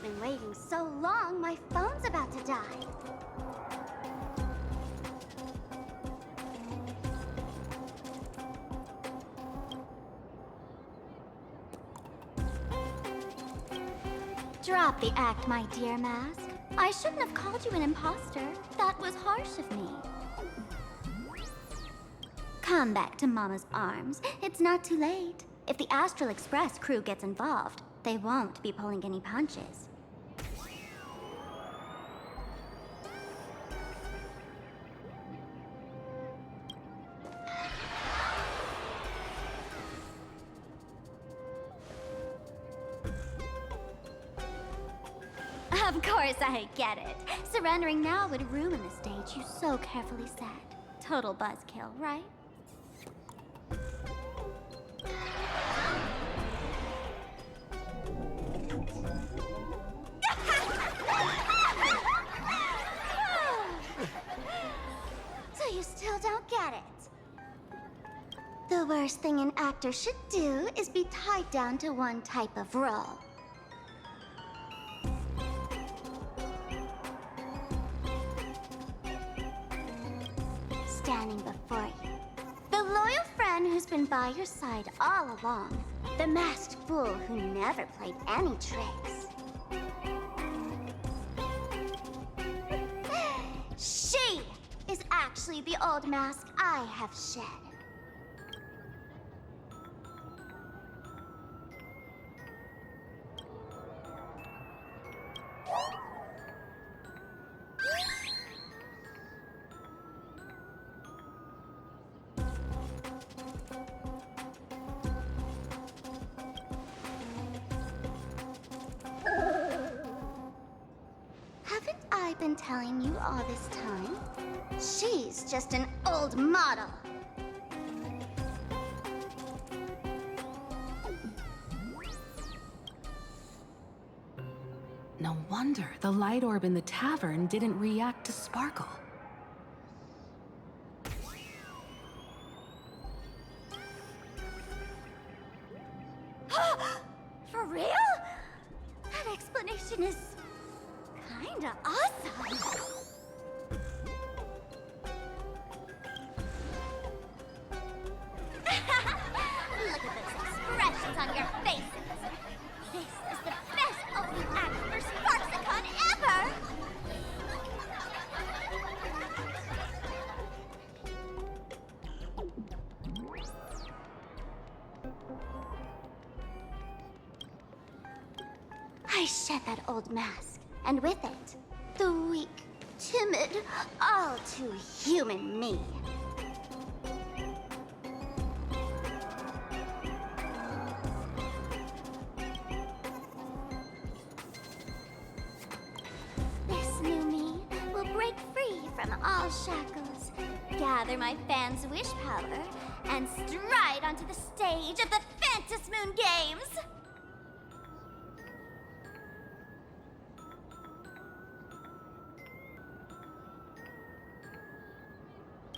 I've been waiting so long, my phone's about to die. Drop the act, my dear Mask. I shouldn't have called you an imposter. That was harsh of me. Come back to Mama's arms. It's not too late. If the Astral Express crew gets involved, they won't be pulling any punches. Of course I get it. Surrendering now would ruin the stage you so carefully set. Total buzzkill, right? So you still don't get it? The worst thing an actor should do is be tied down to one type of role. Standing before you, the loyal friend who's been by your side all along, the masked fool who never played any tricks. She is actually the old mask I have shed. Haven't I been telling you all this time? She's just an old model. No wonder the light orb in the tavern didn't react to sparkle. For real? That explanation is kinda awesome. Look at those expressions on your faces. This is the best opening act for Sparksicon ever! I shed that old mask, and with it, the weak, timid, all too human me. This new me will break free from all shackles, gather my fans' wish power, and stride onto the stage of the Phantasmoon Moon Games!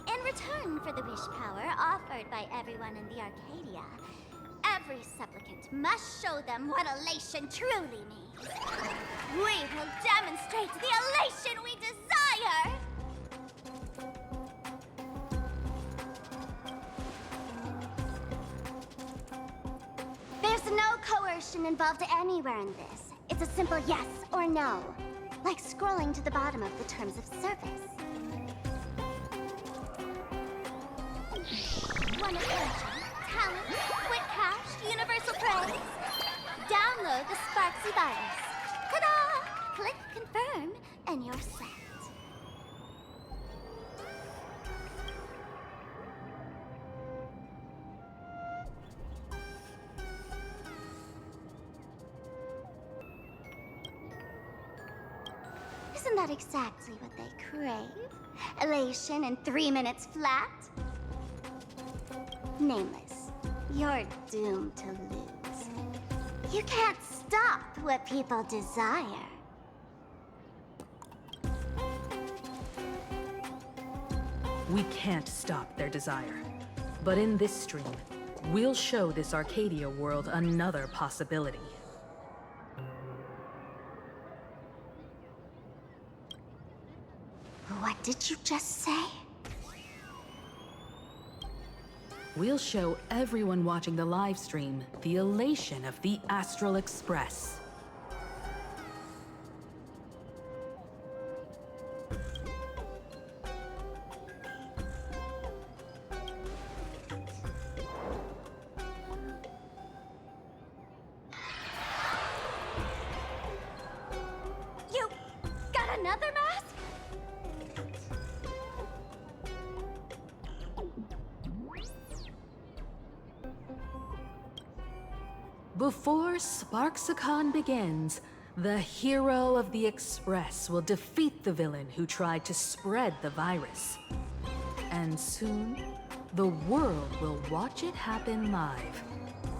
In return for the wish power offered by everyone in the Arcadia, every supplicant must show them what elation truly means. We will demonstrate the elation we desire! There's no coercion involved anywhere in this. It's a simple yes or no, like scrolling to the bottom of the terms of service. Want attention, talent, quick cash, universal praise? Download the Sparksy virus. Ta-da! Click confirm, and you're set. Isn't that exactly what they crave? Elation in 3 minutes flat? Nameless, you're doomed to lose. You can't stop what people desire. We can't stop their desire. But in this stream, we'll show this Arcadia world another possibility. did you just say? We'll show everyone watching the live stream the elation of the Astral Express. You got another mask? Before Sparksicon begins, the hero of the Express will defeat the villain who tried to spread the virus. And soon, the world will watch it happen live.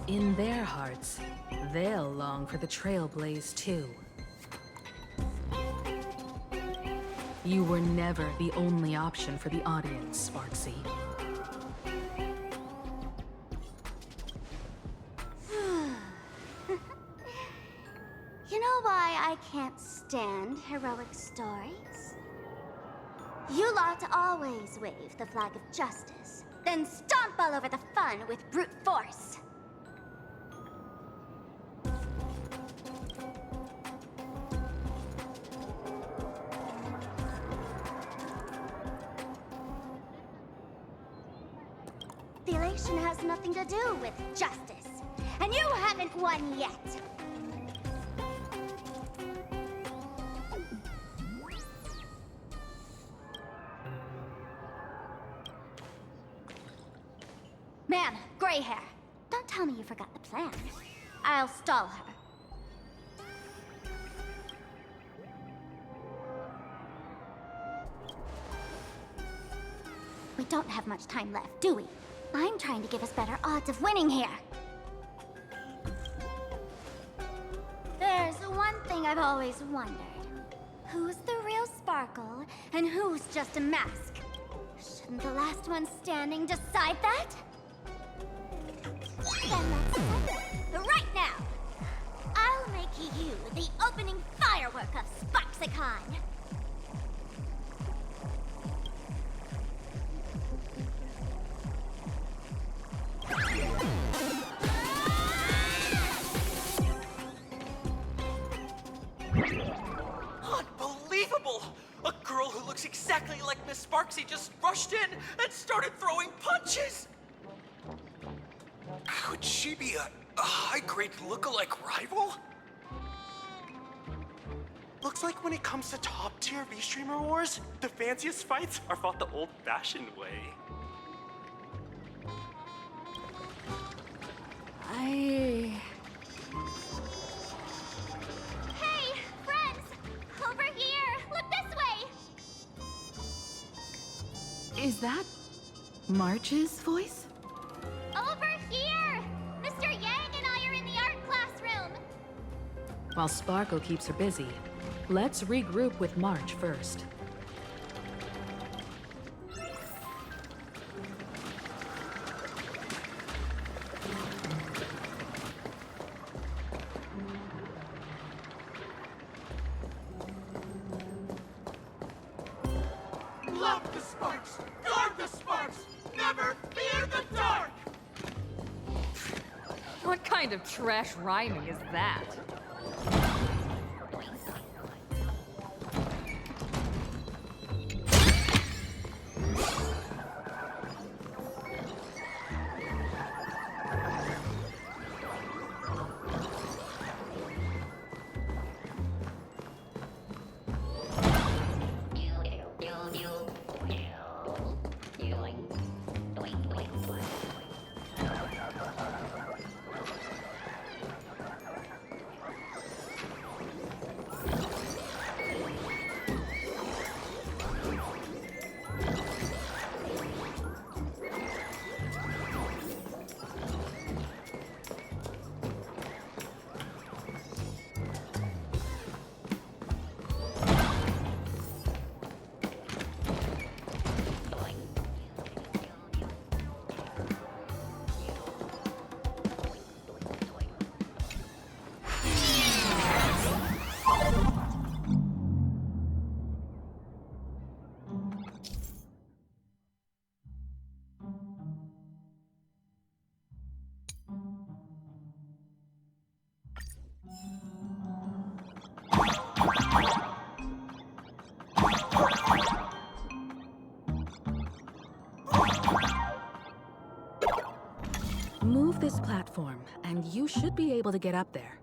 In their hearts, they'll long for the Trailblaze too. You were never the only option for the audience, Sparksy. You know why I can't stand heroic stories? You lot always wave the flag of justice, then stomp all over the fun with brute force. The elation has nothing to do with justice, and you haven't won yet. Man, gray hair. Don't tell me you forgot the plan. I'll stall her. We don't have much time left, do we? I'm trying to give us better odds of winning here. There's one thing I've always wondered. Who's the real Sparkle, and who's just a mask? Shouldn't the last one standing decide that? Then let's settle it. Right now! I'll make you the opening firework of Sparksicon! Unbelievable! A girl who looks exactly like Miss Sparksy just rushed in and started throwing punches! Could she be a high-grade look-alike rival? Looks like when it comes to top-tier V-Streamer wars, the fanciest fights are fought the old-fashioned way. Hey, friends! Over here! Look this way! Is that March's voice? Over here! Mr. Yang and I are in the art classroom! While Sparkle keeps her busy, let's regroup with March first. Love the sparks! Guard the sparks! Never fear the dark! What kind of trash rhyming is that? Move this platform, and you should be able to get up there.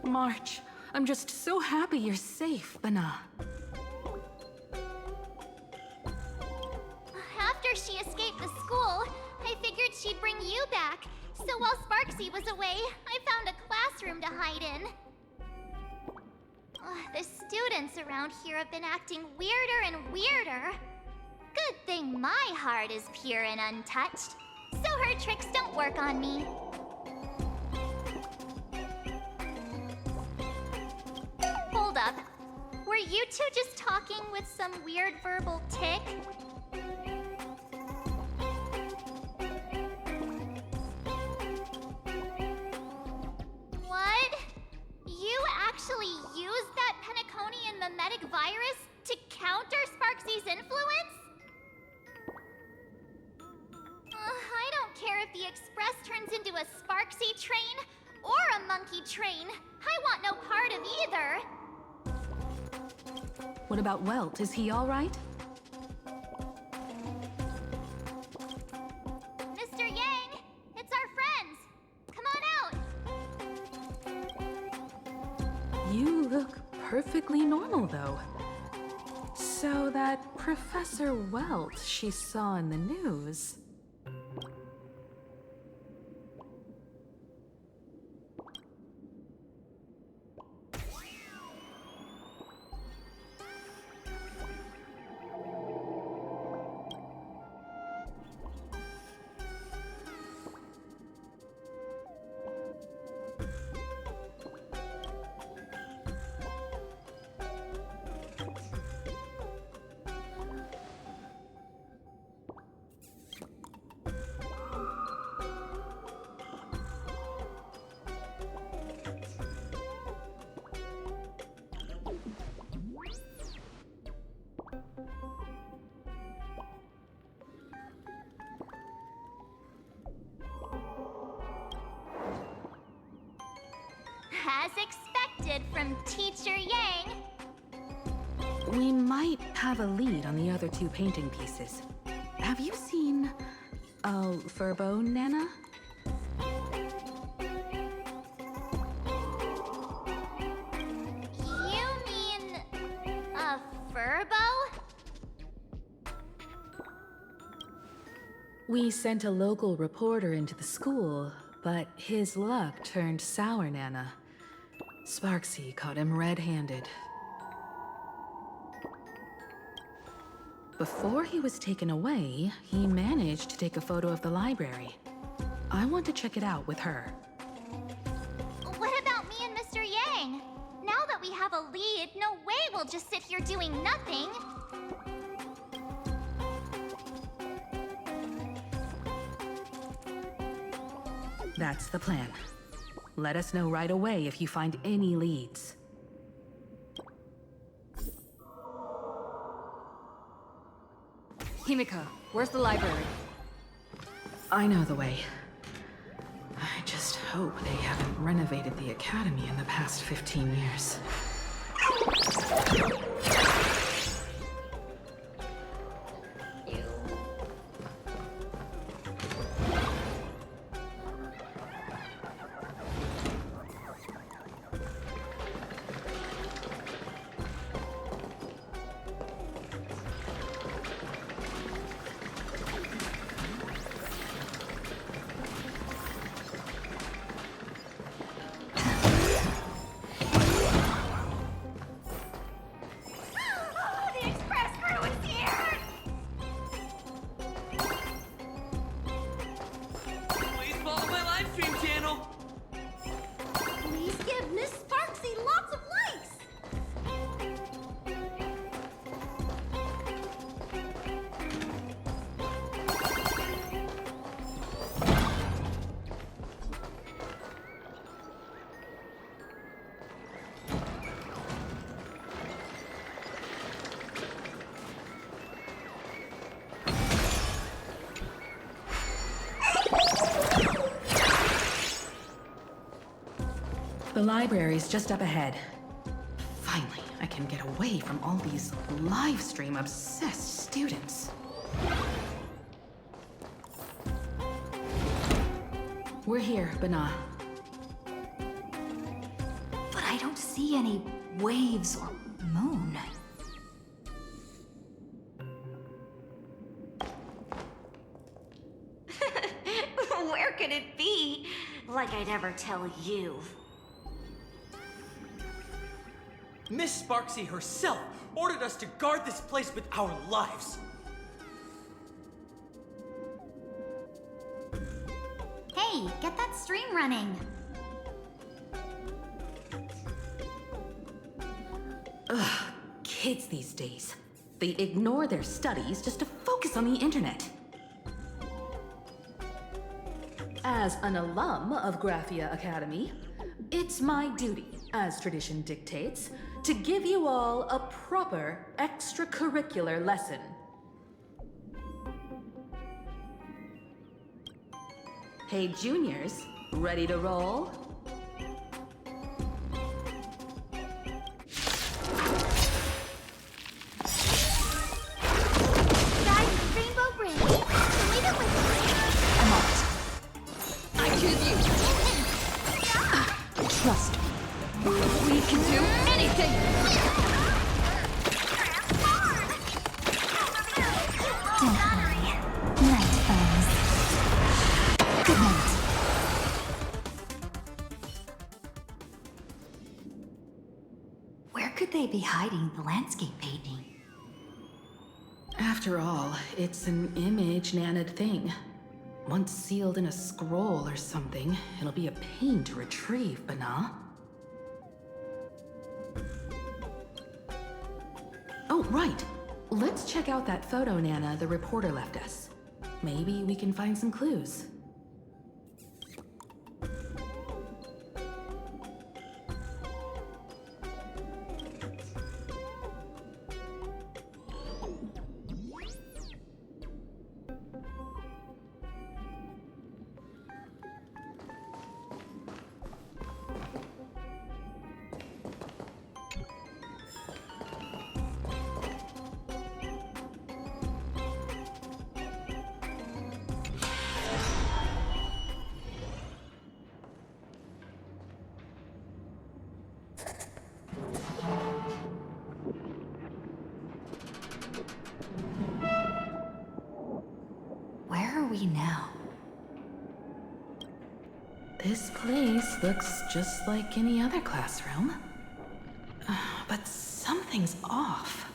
March, I'm just so happy you're safe, Bana. After she escaped the school, I figured she'd bring you back. So while Sparksy was away, I found a classroom to hide in. The students around here have been acting weirder and weirder. Good thing my heart is pure and untouched, so her tricks don't work on me. Hold up. Were you two just talking with some weird verbal tick? What? You actually used that Penaconian mimetic virus to counter Sparksy's influence? I don't care if the Express turns into a Sparksy train or a monkey train. I want no part of either. What about Welt? Is he all right? Mr. Yang, it's our friends. Come on out. You look perfectly normal, though. So that Professor Welt she saw in the news... As expected from Teacher Yang. We might have a lead on the other two painting pieces. Have you seen Furbo, Nana? You mean a Furbo? We sent a local reporter into the school, but his luck turned sour, Nana. Sparksy caught him red-handed. Before he was taken away, he managed to take a photo of the library. I want to check it out with her. What about me and Mr. Yang? Now that we have a lead, no way we'll just sit here doing nothing. That's the plan. Let us know right away if you find any leads. Himiko, where's the library? I know the way. I just hope they haven't renovated the academy in the past 15 years. The express crew is here! Please follow my live stream channel. Please give Miss Sparksy lots of likes! The library's just up ahead. Finally, I can get away from all these live stream obsessed students. We're here, Bana. But I don't see any waves or moon. Where could it be? Like I'd ever tell you. Miss Sparksy herself ordered us to guard this place with our lives. Hey, get that stream running. Kids these days. They ignore their studies just to focus on the internet. As an alum of Graphia Academy, it's my duty, as tradition dictates, to give you all a proper extracurricular lesson. Hey, juniors, ready to roll? Guys, Rainbow Bridge. Leave it with me. I choose you. Trust me. We can do anything. Don't worry. Night falls. Good night. Where could they be hiding the landscape painting? After all, it's an image Nana'd thing. Once sealed in a scroll or something, it'll be a pain to retrieve, Bana. Oh, right. Let's check out that photo Nana the reporter left us. Maybe we can find some clues. we now? This place looks just like any other classroom. But something's off.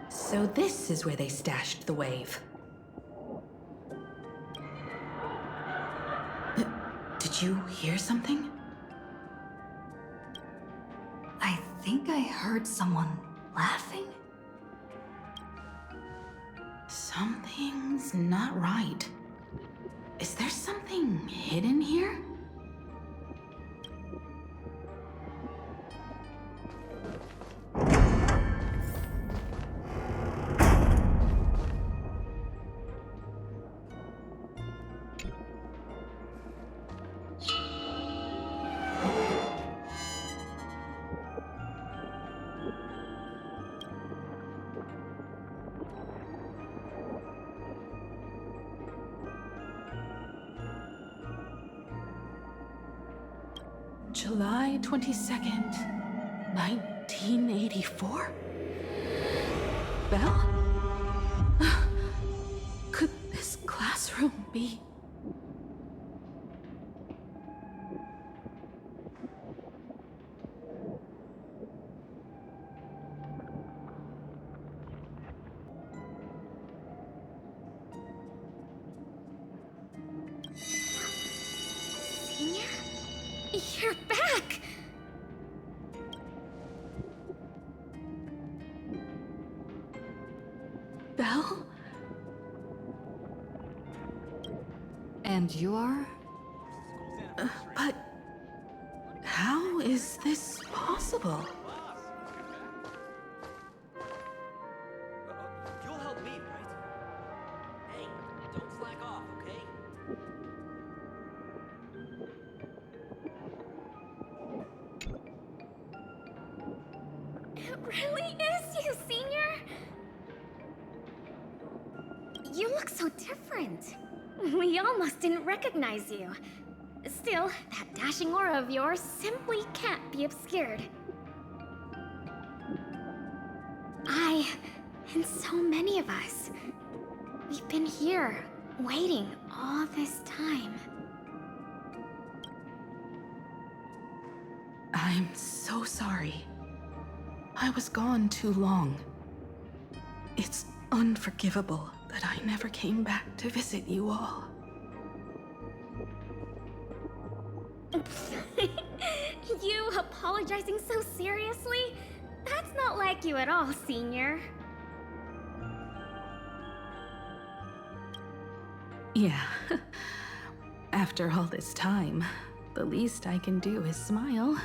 So this is where they stashed the wave. Did you hear something? I think I heard someone laughing. Something's not right. Is there something hidden here? July 22nd, 1984? Belle? Could this classroom be... You're back! Belle? And you are? But... how is this possible? You'll help me, right? Hey, don't slack off, okay? It really is you, Senior! You look so different. We almost didn't recognize you. Still, that dashing aura of yours simply can't be obscured. I, and so many of us, we've been here, waiting all this time. I'm so sorry. I was gone too long. It's unforgivable that I never came back to visit you all. You apologizing so seriously? That's not like you at all, Senior. Yeah. After all this time, the least I can do is smile.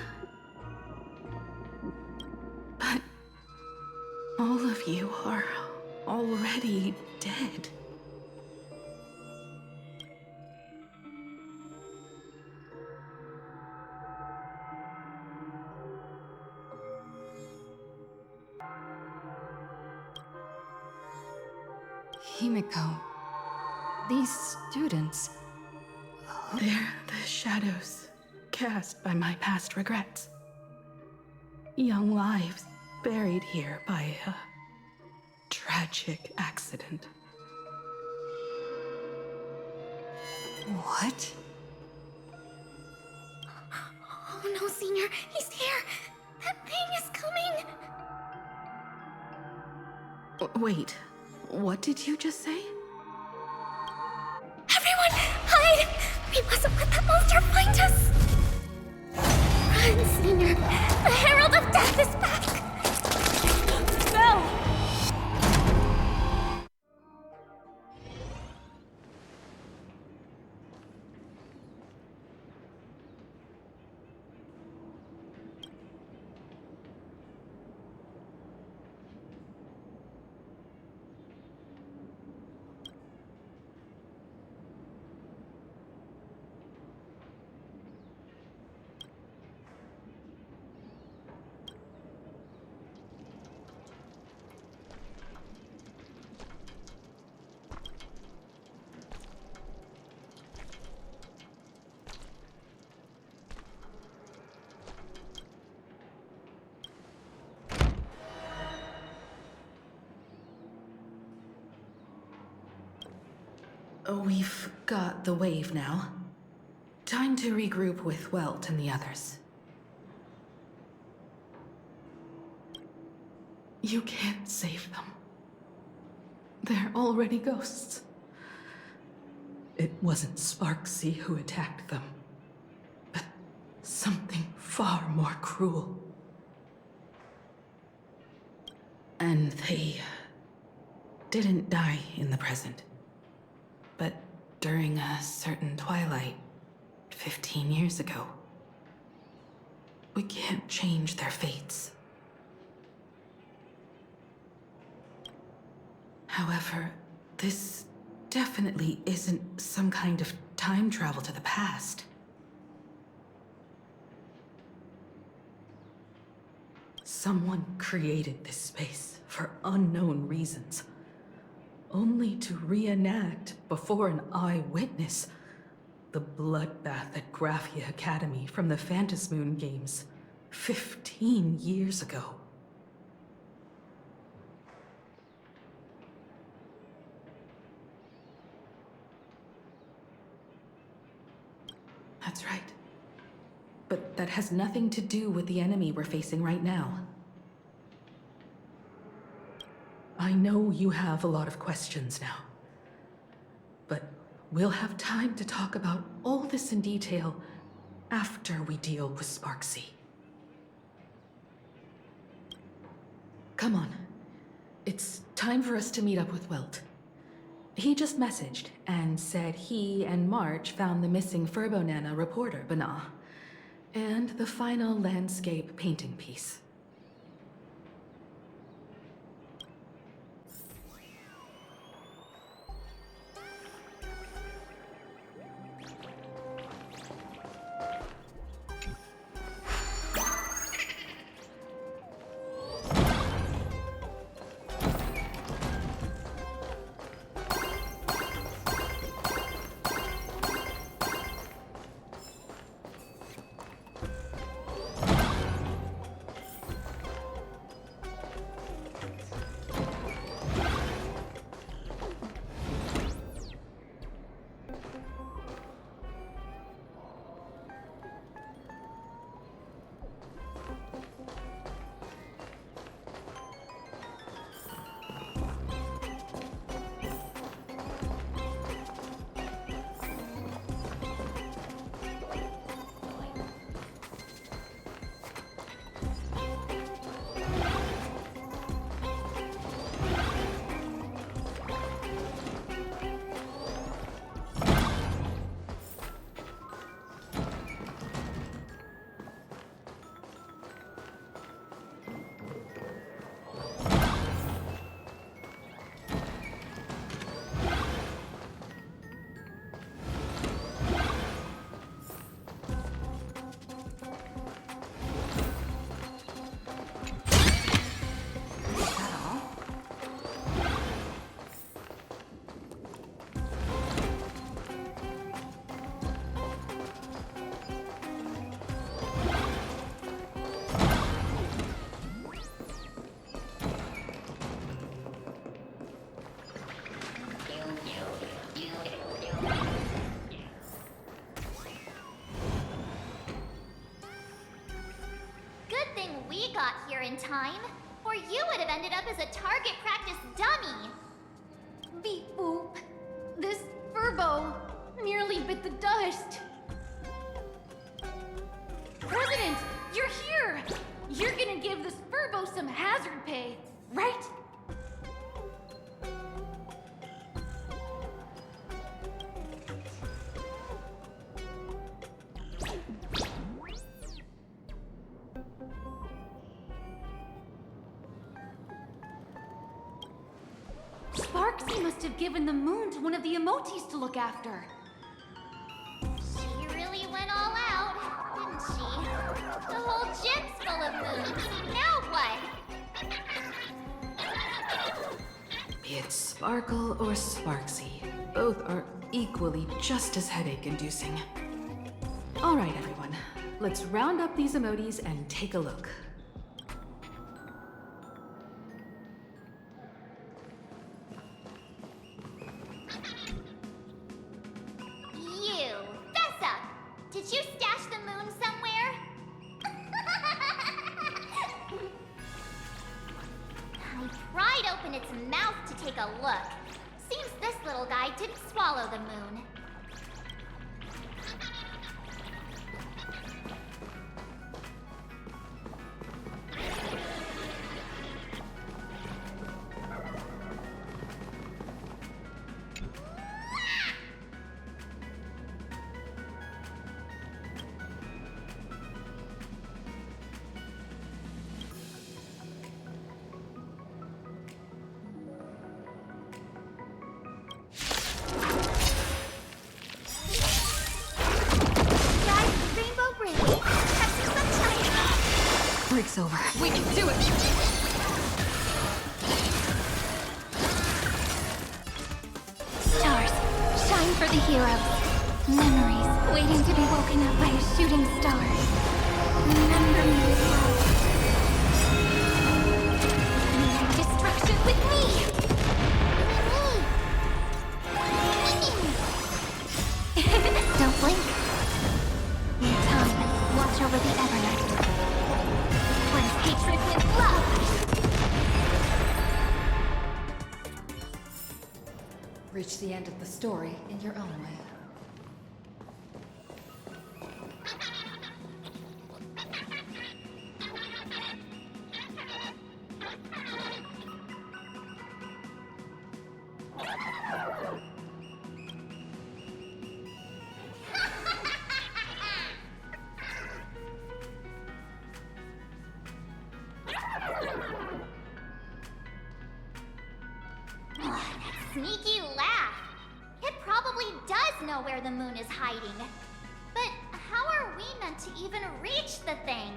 But all of you are already dead. Himiko, these students... They're the shadows cast by my past regrets. Young lives buried here by a tragic accident. What? Senior. He's here. That thing is coming. Wait, what did you just say? Everyone, hide! We mustn't let that monster find us! Run, Senior! The Herald of Death is back! No! We've got the wave now. Time to regroup with Welt and the others. You can't save them. They're already ghosts. It wasn't Sparksy who attacked them, but something far more cruel. And they didn't die in the present. But during a certain twilight, 15 years ago, we can't change their fates. However, this definitely isn't some kind of time travel to the past. Someone created this space for unknown reasons, only to reenact before an eyewitness the bloodbath at Graphia Academy from the Phantasmoon games 15 years ago. That's right. But that has nothing to do with the enemy we're facing right now. I know you have a lot of questions now, but we'll have time to talk about all this in detail after we deal with Sparksy. Come on. It's time for us to meet up with Welt. He just messaged and said he and March found the missing Furbonana reporter, Bana, and the final landscape painting piece. got here in time, or you would have ended up as a target practice dummy. Beep boop. This furbo nearly bit the dust. President, you're here! You're gonna give this furbo some hazard pay, right? Sparksy must have given the moon to one of the emotes to look after. She really went all out, didn't she? The whole gym's full of moves. Now what? Be it Sparkle or Sparksy, both are equally just as headache-inducing. All right, everyone. Let's round up these emotes and take a look. You, Fessa! Did you stash the moon somewhere? I pried open its mouth to take a look. Seems this little guy didn't swallow the moon. Break's over. We can do it! Stars, shine for the heroes. Memories waiting to be woken up by a shooting star. Remember me with love. Meeting destruction with me! Don't blink. In time, watch over the Evernight. Cleanse hatred with love! Reach the end of the story in your own way. Sneaky laugh. It probably does know where the moon is hiding. But how are we meant to even reach the thing?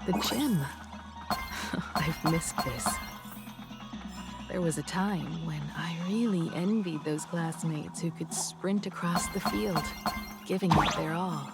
The gym. I've missed this. There was a time when I really envied those classmates who could sprint across the field, giving it their all.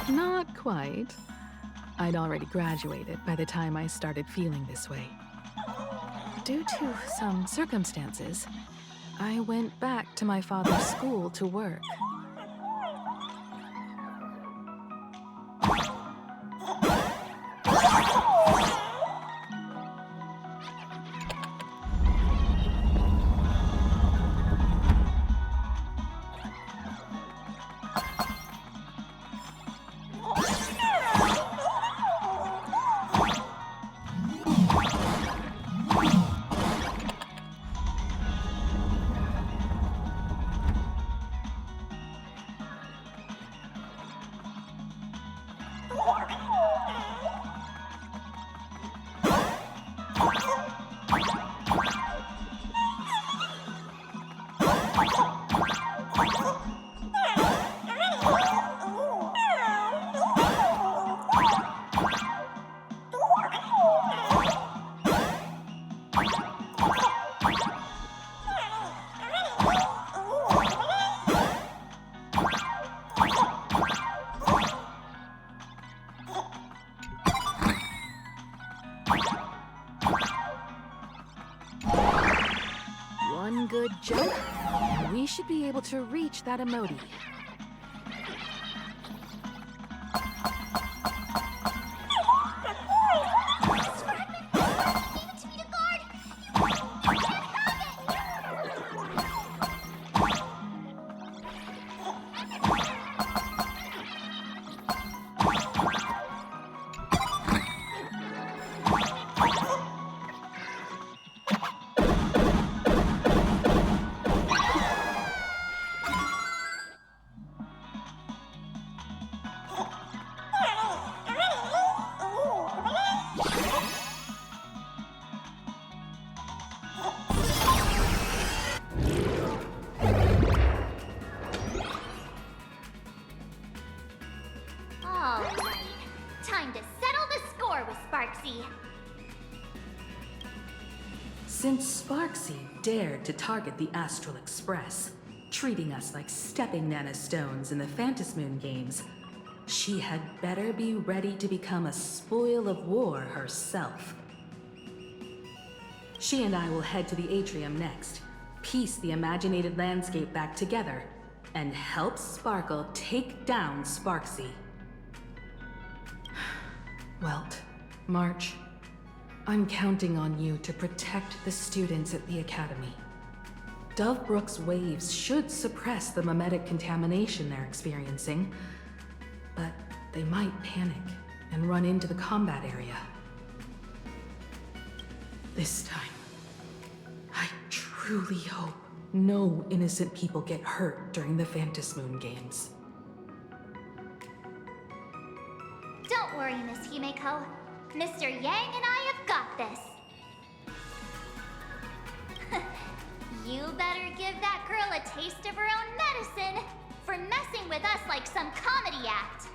Not quite. I'd already graduated by the time I started feeling this way. Due to some circumstances, I went back to my father's school to work. One good jump, and we should be able to reach that emoji. Since Sparksy dared to target the Astral Express, treating us like stepping nanostones in the Phantasmoon games, she had better be ready to become a spoil of war herself. She and I will head to the atrium next, piece the imaginated landscape back together, and help Sparkle take down Sparksy. Welt, March, I'm counting on you to protect the students at the Academy. Dovebrook's waves should suppress the mimetic contamination they're experiencing, but they might panic and run into the combat area. This time, I truly hope no innocent people get hurt during the Phantasmoon games. Don't worry, Miss Himeko. Mr. Yang and I have got this. You better give that girl a taste of her own medicine for messing with us like some comedy act.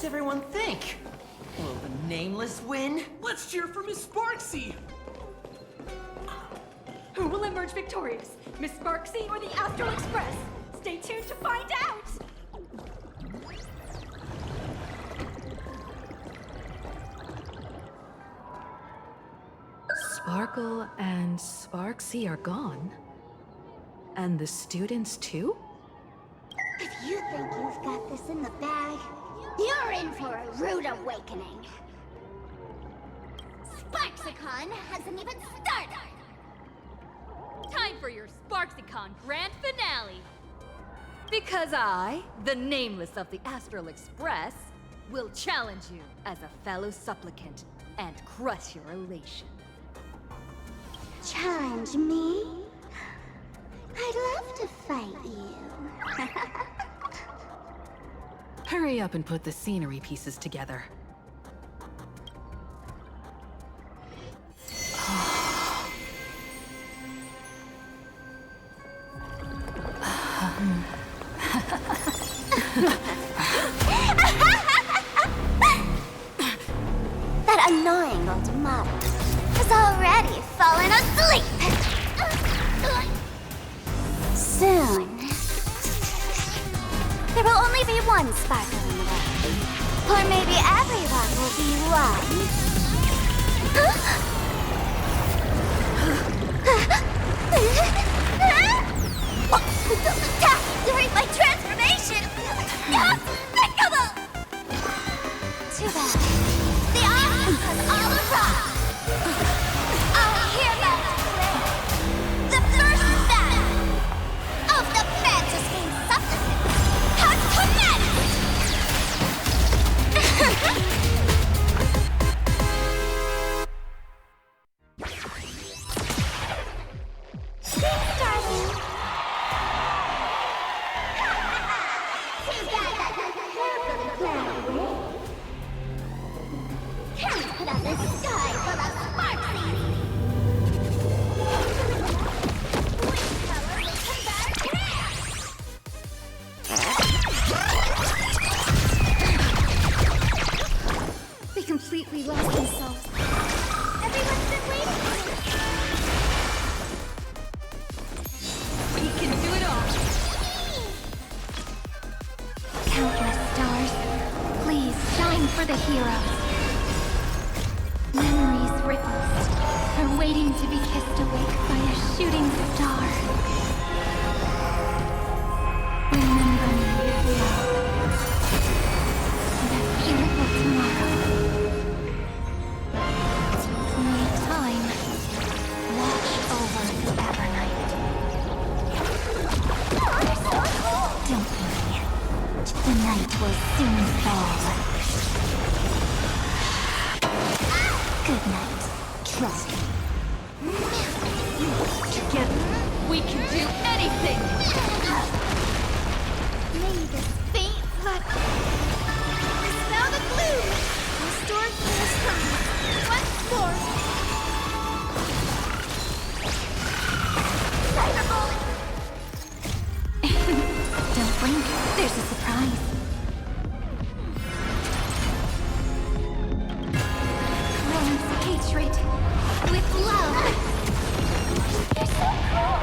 does everyone think? Will the Nameless win? Let's cheer for Miss Sparksy! Who will emerge victorious? Miss Sparksy or the Astral Express? Stay tuned to find out! Sparkle and Sparksy are gone. And the students too? If you think you've got this in the bag, you're in for a rude awakening. Sparksicon hasn't even started! Time for your Sparksicon grand finale! Because I, the Nameless of the Astral Express, will challenge you as a fellow supplicant and crush your elation. Challenge me? I'd love to fight you. Hurry up and put the scenery pieces together. That annoying old model has already fallen asleep. Soon, there will only be one sparkle in the world. Or maybe everyone will be one. Attack during my transformation! Despicable! Too bad. The army has all arrived. Our hero declare the first battle of the fantasy supplement has commenced! Starting. Can't put out the sky full of sparksies! Wind power will combat chaos! They completely lost themselves. Everyone's been waiting for me! We can do it all! Countless stars, please shine for the heroes. Memories ripples are waiting to be kissed awake by a shooting star. Remember me with love. That beautiful tomorrow. May time watch over the Evernight. Don't worry. The night will soon fall. Good night. Trust me. Together, we can do anything! May this faint flutter dispel the gloom, restore Claire's promise once more. Cyberbully! Don't blink. There's a surprise. Romance hatred with love. You're so cool!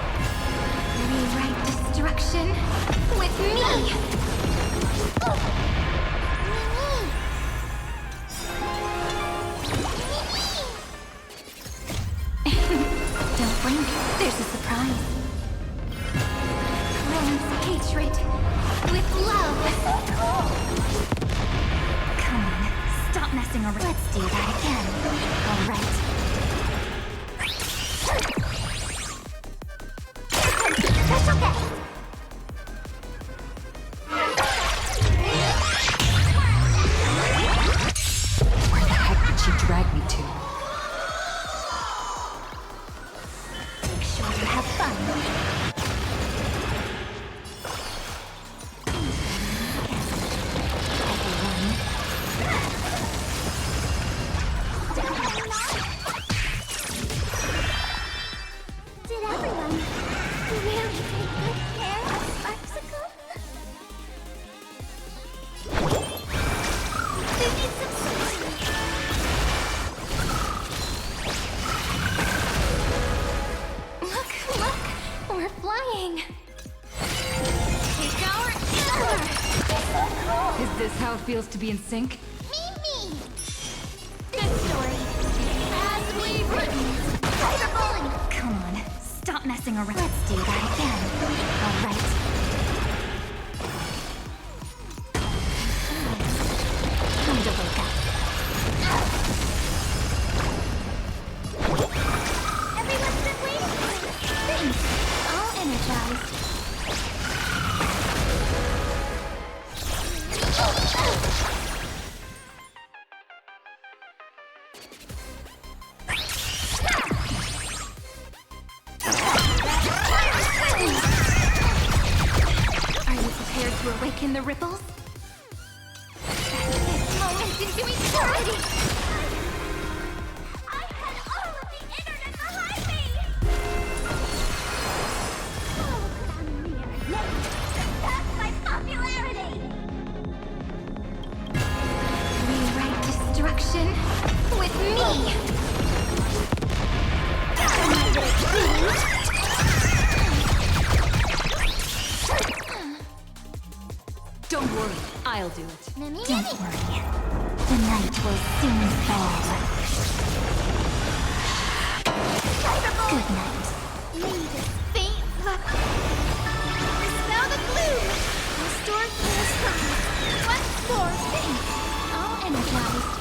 Rewrite destruction with me. Don't blink. There's a surprise. Romance hatred with love. Come on, stop messing around. Let's do that again. All right. Special guest! Where the heck did she drag me to? Make sure you have fun. Did everyone really take good care of Sparksicle? feels to be in sync? Me. This story, as we've written, cyberbullying. Come on, stop messing around. Let's do that again. All right. Time to wake up. Everyone's been waiting for this. Thanks. All energized. Are you prepared to awaken the ripples? This moment into eternity! I had all of the internet behind me! How could a mere name surpass my popularity? Rewrite destruction with me! Don't worry, I'll do it. Don't worry. The night will soon fall. Good night. May this faint fluff dispel the gloom! Restore clear skies! Once more, Thanks. All energized.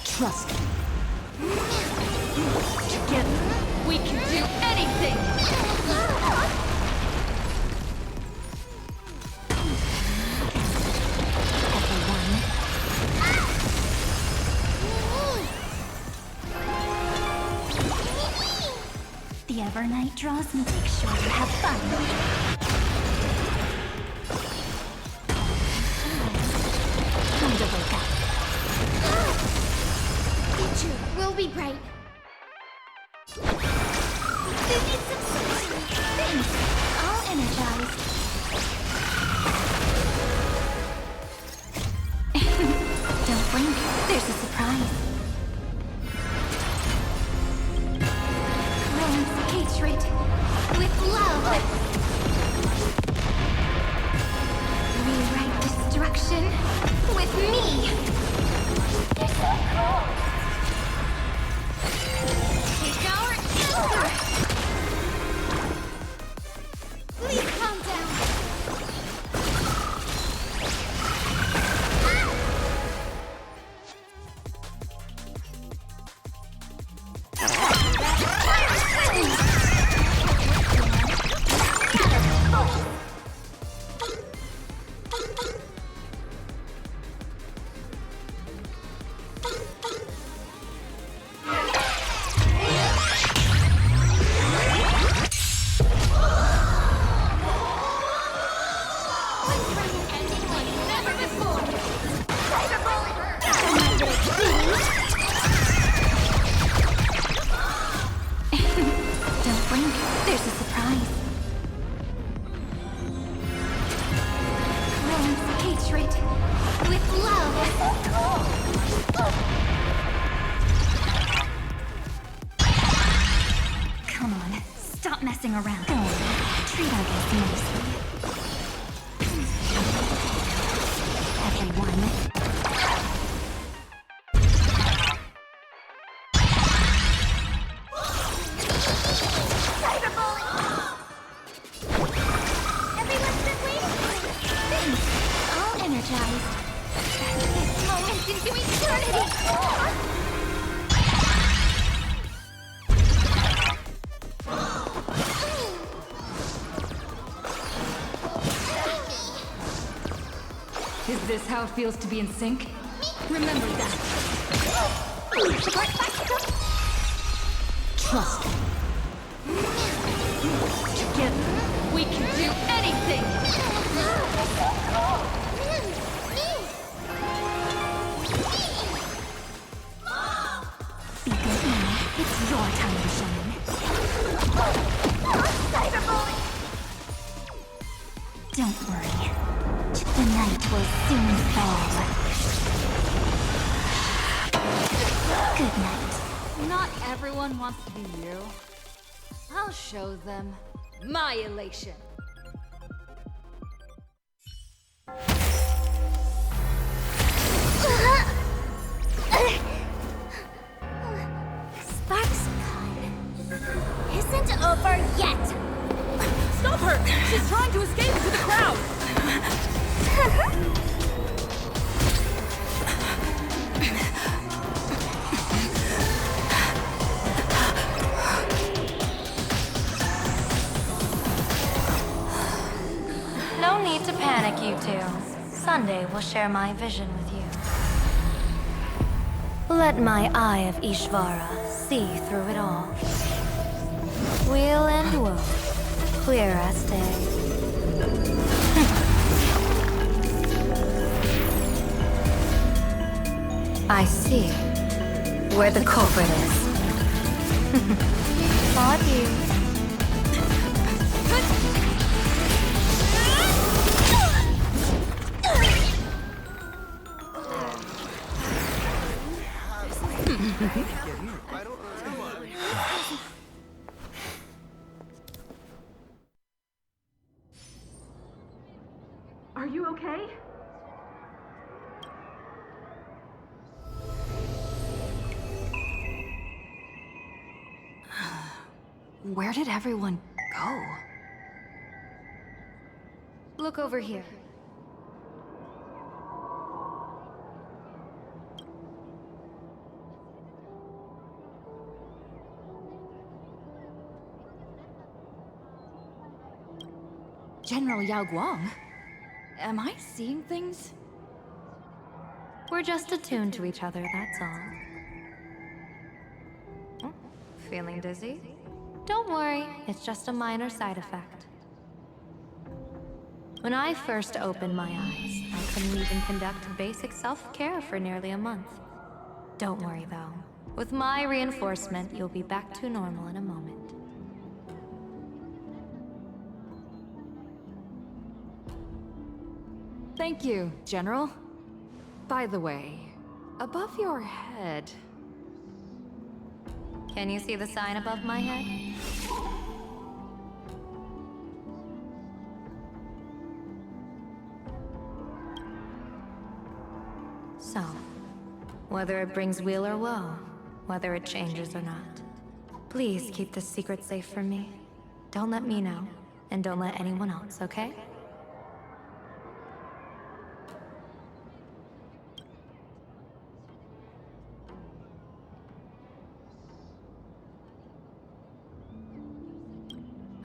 Trust me. Together, we can do anything! Everyone. The Evernight draws me. Make sure you have fun. Time to wake up. future will be bright. They need some sunshine. Thanks. All energized. Don't blink. There's a surprise. Cleanse hatred with love. Rewrite destruction with me. You're so cool. Take our answer. Please calm down. Don't blink. There's a surprise. Cleanse hatred with love. Come on, stop messing around. Go on, treat our guests nicely. Everyone. Everyone's been waiting for this. Thanks. All energized. This moment into eternity. Is this how it feels to be in sync? Remember that. Trust me. Together, we can do anything! Be good now. It's your time to shine. Don't worry. The night will soon fall. Good night. Not everyone wants to be you. I'll show them. my elation. SparksCon isn't over yet. Stop her! She's trying to escape into the crowd! No need to panic, you two. Sunday will share my vision with you. Let my eye of Ishvara see through it all. Weal and woe, clear as day. I see where the culprit is. Not you. Are you okay? Where did everyone go? Look over here. General Yao Guang? Am I seeing things? We're just attuned to each other, that's all. Oh, feeling dizzy? Don't worry, it's just a minor side effect. When I first opened my eyes, I couldn't even conduct basic self-care for nearly a month. Don't worry though. With my reinforcement, you'll be back to normal in a moment. Thank you, General. By the way, above your head... Can you see the sign above my head? So, whether it brings weal or woe, whether it changes or not, please keep this secret safe from me. Don't let me know, and don't let anyone else, okay?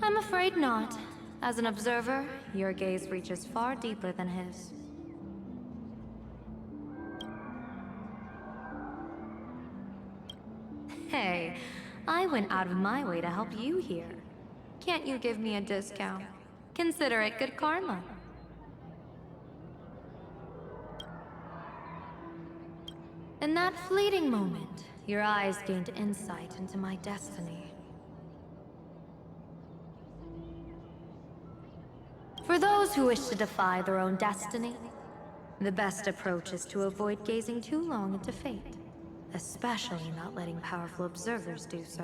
I'm afraid not. As an observer, your gaze reaches far deeper than his. Hey, I went out of my way to help you here. Can't you give me a discount? Consider it good karma. In that fleeting moment, your eyes gained insight into my destiny. For those who wish to defy their own destiny, the best approach is to avoid gazing too long into fate, especially not letting powerful observers do so.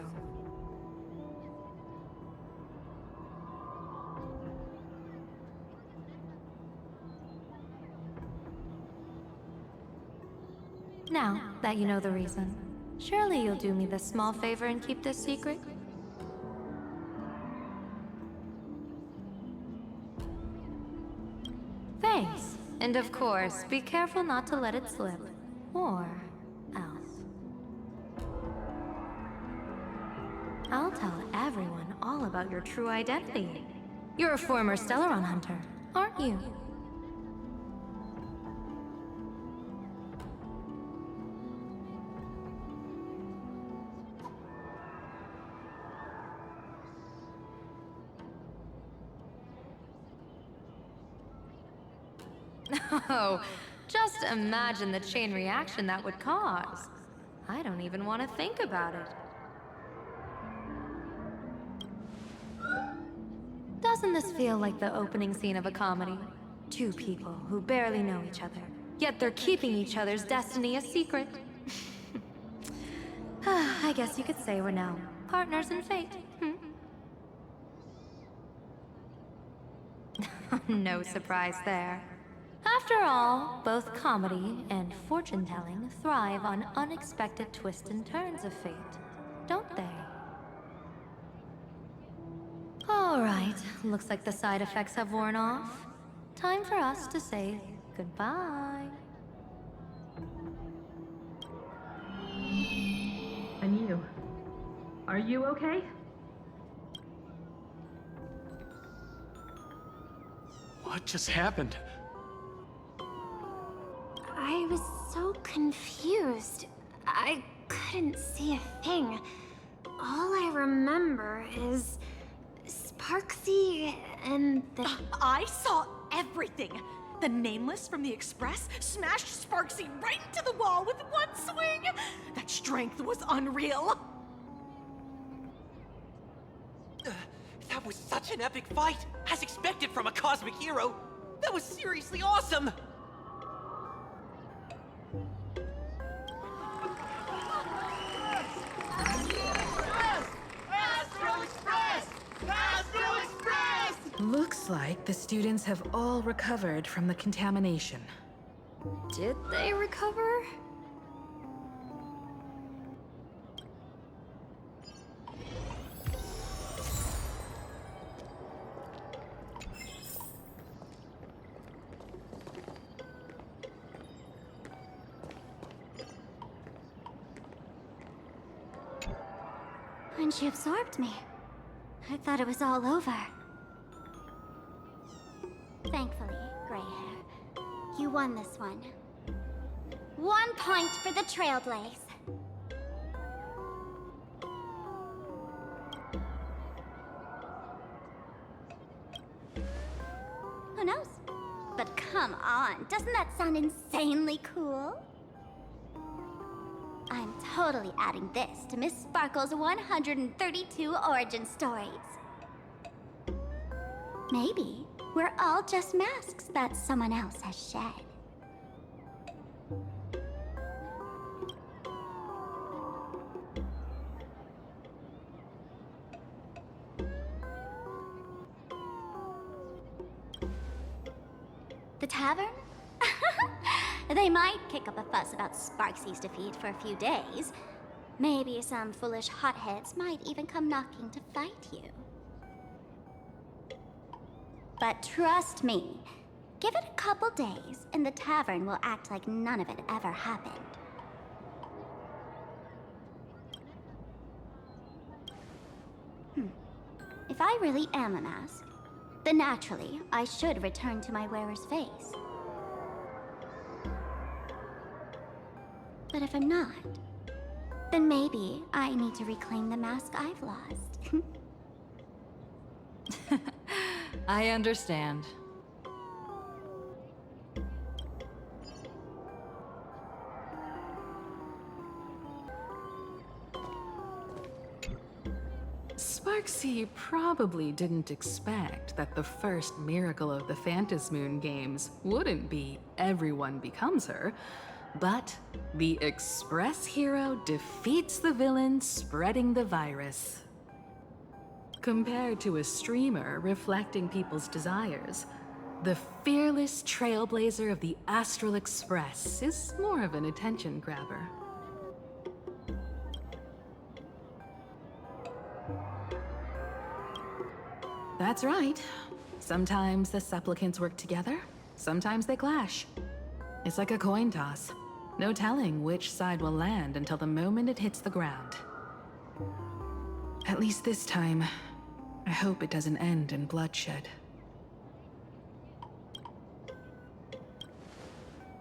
Now that you know the reason, surely you'll do me this small favor and keep this secret? Thanks. And of course, be careful not to let it slip. Or else. I'll tell everyone all about your true identity. You're a former Stellaron hunter, aren't you? Oh, just imagine the chain reaction that would cause. I don't even want to think about it. Doesn't this feel like the opening scene of a comedy? Two people who barely know each other, yet they're keeping each other's destiny a secret. I guess you could say we're now partners in fate. No surprise there. After all, both comedy and fortune-telling thrive on unexpected twists and turns of fate, don't they? All right, looks like the side effects have worn off. Time for us to say goodbye. And you? Are you okay? What just happened? I was so confused. I couldn't see a thing. All I remember is Sparksy and the... I saw everything. The Nameless from the Express smashed Sparksy right into the wall with one swing. That strength was unreal. That was such an epic fight, as expected from a cosmic hero. That was seriously awesome. Looks like the students have all recovered from the contamination. Did they recover? When she absorbed me, I thought it was all over. Thankfully, Gray Hair, you won this one. 1 point for the Trailblaze. Who knows? But come on, doesn't that sound insanely cool? I'm totally adding this to Miss Sparkle's 132 origin stories. Maybe we're all just masks that someone else has shed. The tavern? They might kick up a fuss about Sparksy's defeat for a few days. Maybe some foolish hotheads might even come knocking to fight you. But trust me, give it a couple days and the tavern will act like none of it ever happened. If I really am a mask, then naturally I should return to my wearer's face. But if I'm not, then maybe I need to reclaim the mask I've lost. I understand. Sparksy probably didn't expect that the first miracle of the Phantasmoon games wouldn't be everyone becomes her, but the Express hero defeats the villain spreading the virus. Compared to a streamer reflecting people's desires, the fearless trailblazer of the Astral Express is more of an attention grabber. That's right. Sometimes the supplicants work together, sometimes they clash. It's like a coin toss. No telling which side will land until the moment it hits the ground. At least this time, I hope it doesn't end in bloodshed.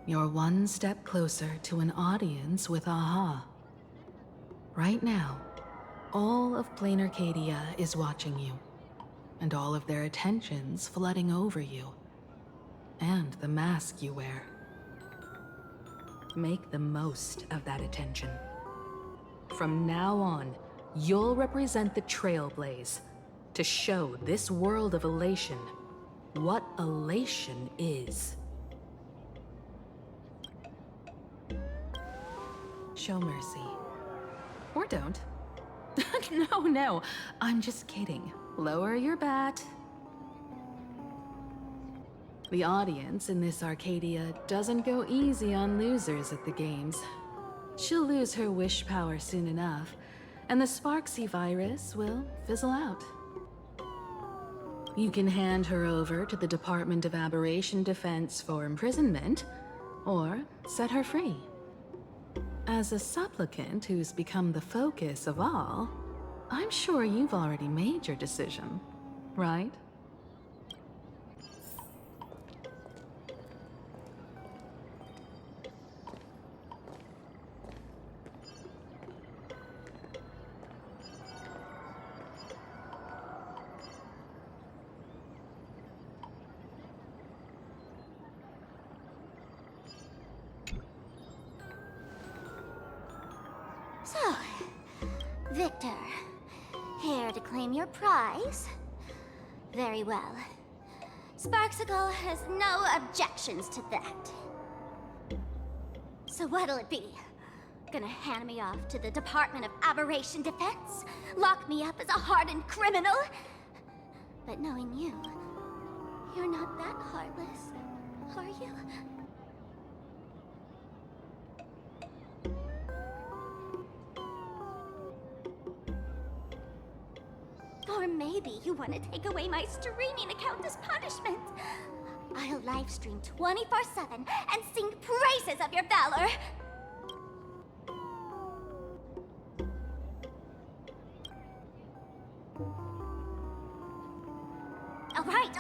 You're one step closer to an audience with Aha. Right now, all of Plain Arcadia is watching you, and all of their attention's flooding over you, and the mask you wear. Make the most of that attention. From now on, you'll represent the Trailblaze to show this world of elation what elation is. Show mercy. Or don't. No, I'm just kidding. Lower your bat. The audience in this Arcadia doesn't go easy on losers at the games. She'll lose her wish power soon enough, and the Sparksy virus will fizzle out. You can hand her over to the Department of Aberration Defense for imprisonment, or set her free. As a supplicant who's become the focus of all, I'm sure you've already made your decision, right? So, Victor, here to claim your prize? Very well. Sparksicle has no objections to that. So what'll it be? Gonna hand me off to the Department of Aberration Defense? Lock me up as a hardened criminal? But knowing you, you're not that heartless, are you? Or maybe you want to take away my streaming account as punishment. I'll live stream 24/7 and sing praises of your valor. All right!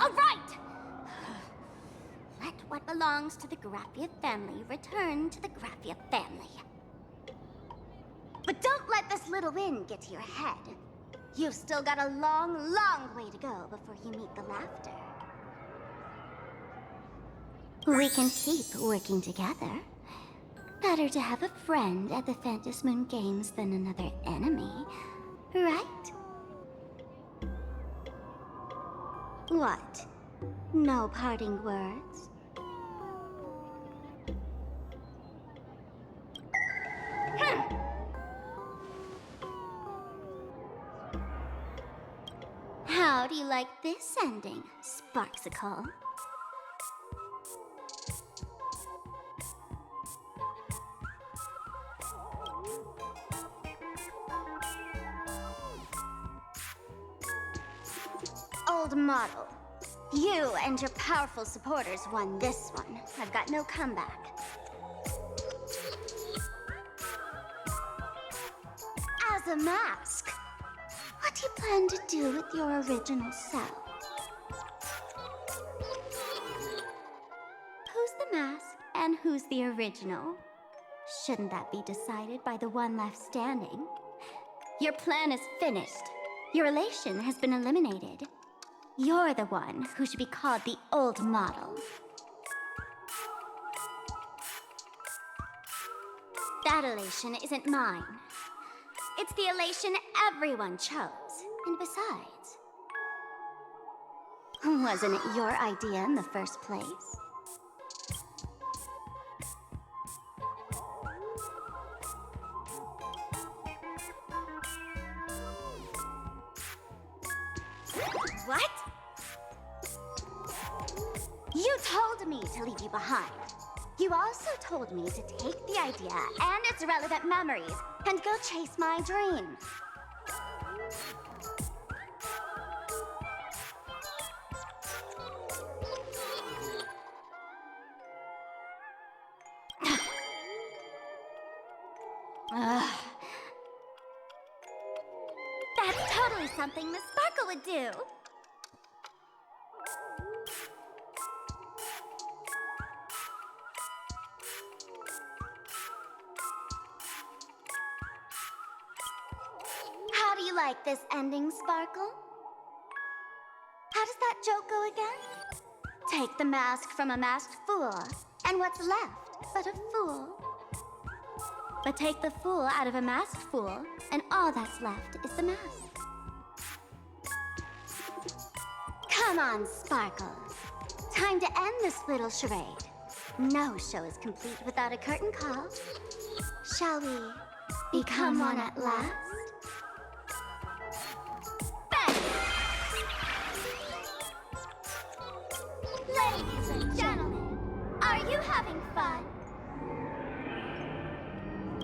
Let what belongs to the Graphia family return to the Graphia family. But don't let this little win get to your head. You've still got a long, long way to go before you meet the laughter. We can keep working together. Better to have a friend at the Phantasm Moon Games than another enemy, right? What? No parting words? How do you like this ending, Sparksicle? Old model. You and your powerful supporters won this one. I've got no comeback. As a mask, what do you plan to do with your original self? Who's the mask and who's the original? Shouldn't that be decided by the one left standing? Your plan is finished. Your relation has been eliminated. You're the one who should be called the old model. That elation isn't mine. It's the elation everyone chose. And besides, wasn't it your idea in the first place? What? You told me to leave you behind. You also told me to take the idea and its relevant memories and go chase my dreams. That's totally something Miss Sparkle would do. How do you like this ending, Sparkle? How does that joke go again? Take the mask from a masked fool, and what's left but a fool? But take the fool out of a masked fool, and all that's left is the mask. Come on, Sparkle. Time to end this little charade. No show is complete without a curtain call. Shall we become one at last? Bang! Ladies and you having fun?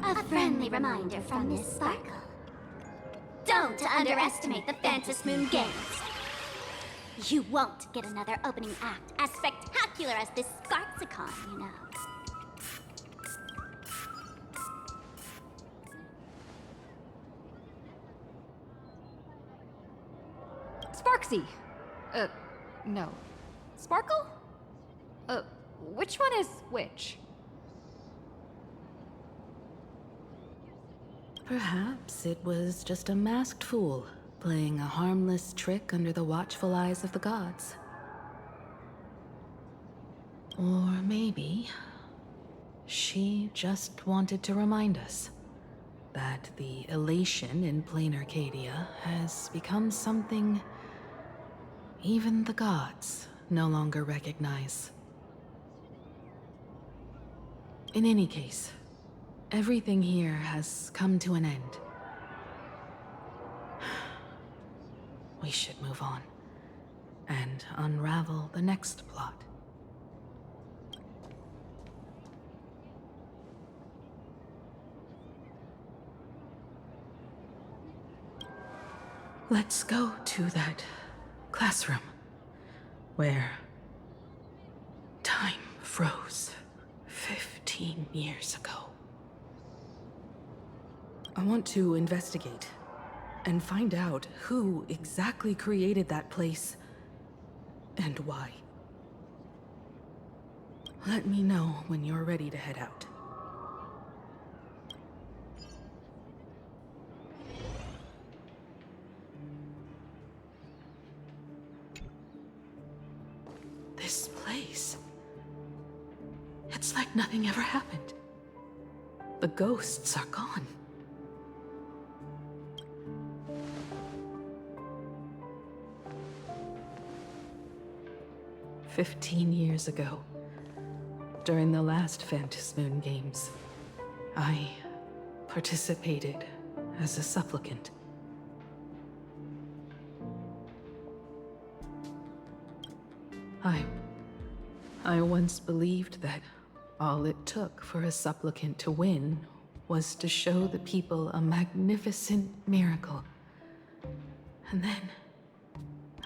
A friendly reminder from Miss Sparkle. Don't underestimate the Phantom Moon Games. You won't get another opening act as spectacular as this Sparksicon, you know. Sparksy! No. Sparkle? Which one is which? Perhaps it was just a masked fool, playing a harmless trick under the watchful eyes of the gods. Or maybe she just wanted to remind us that the elation in plain Arcadia has become something even the gods no longer recognize. In any case, everything here has come to an end. We should move on and unravel the next plot. Let's go to that classroom where time froze 15 years ago. I want to investigate and find out who exactly created that place and why. Let me know when you're ready to head out. This place. It's like nothing ever happened. The ghosts are gone. "15 years ago, during the last Phantom Moon Games, I participated as a supplicant. I once believed that all it took for a supplicant to win was to show the people a magnificent miracle. And then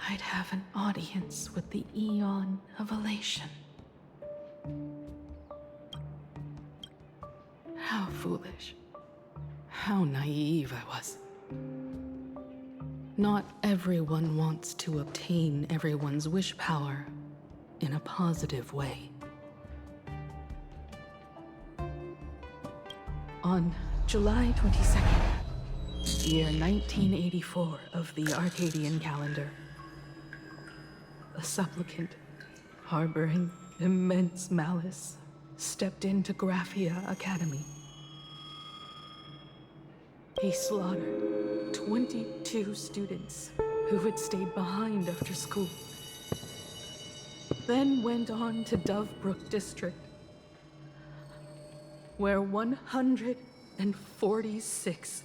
I'd have an audience with the Eon of Elation. How foolish. How naive I was. Not everyone wants to obtain everyone's wish power in a positive way. On July 22nd, year 1984 of the Arcadian calendar, a supplicant harboring immense malice stepped into Graphia Academy. He slaughtered 22 students who had stayed behind after school. Then went on to Dovebrook District, where 146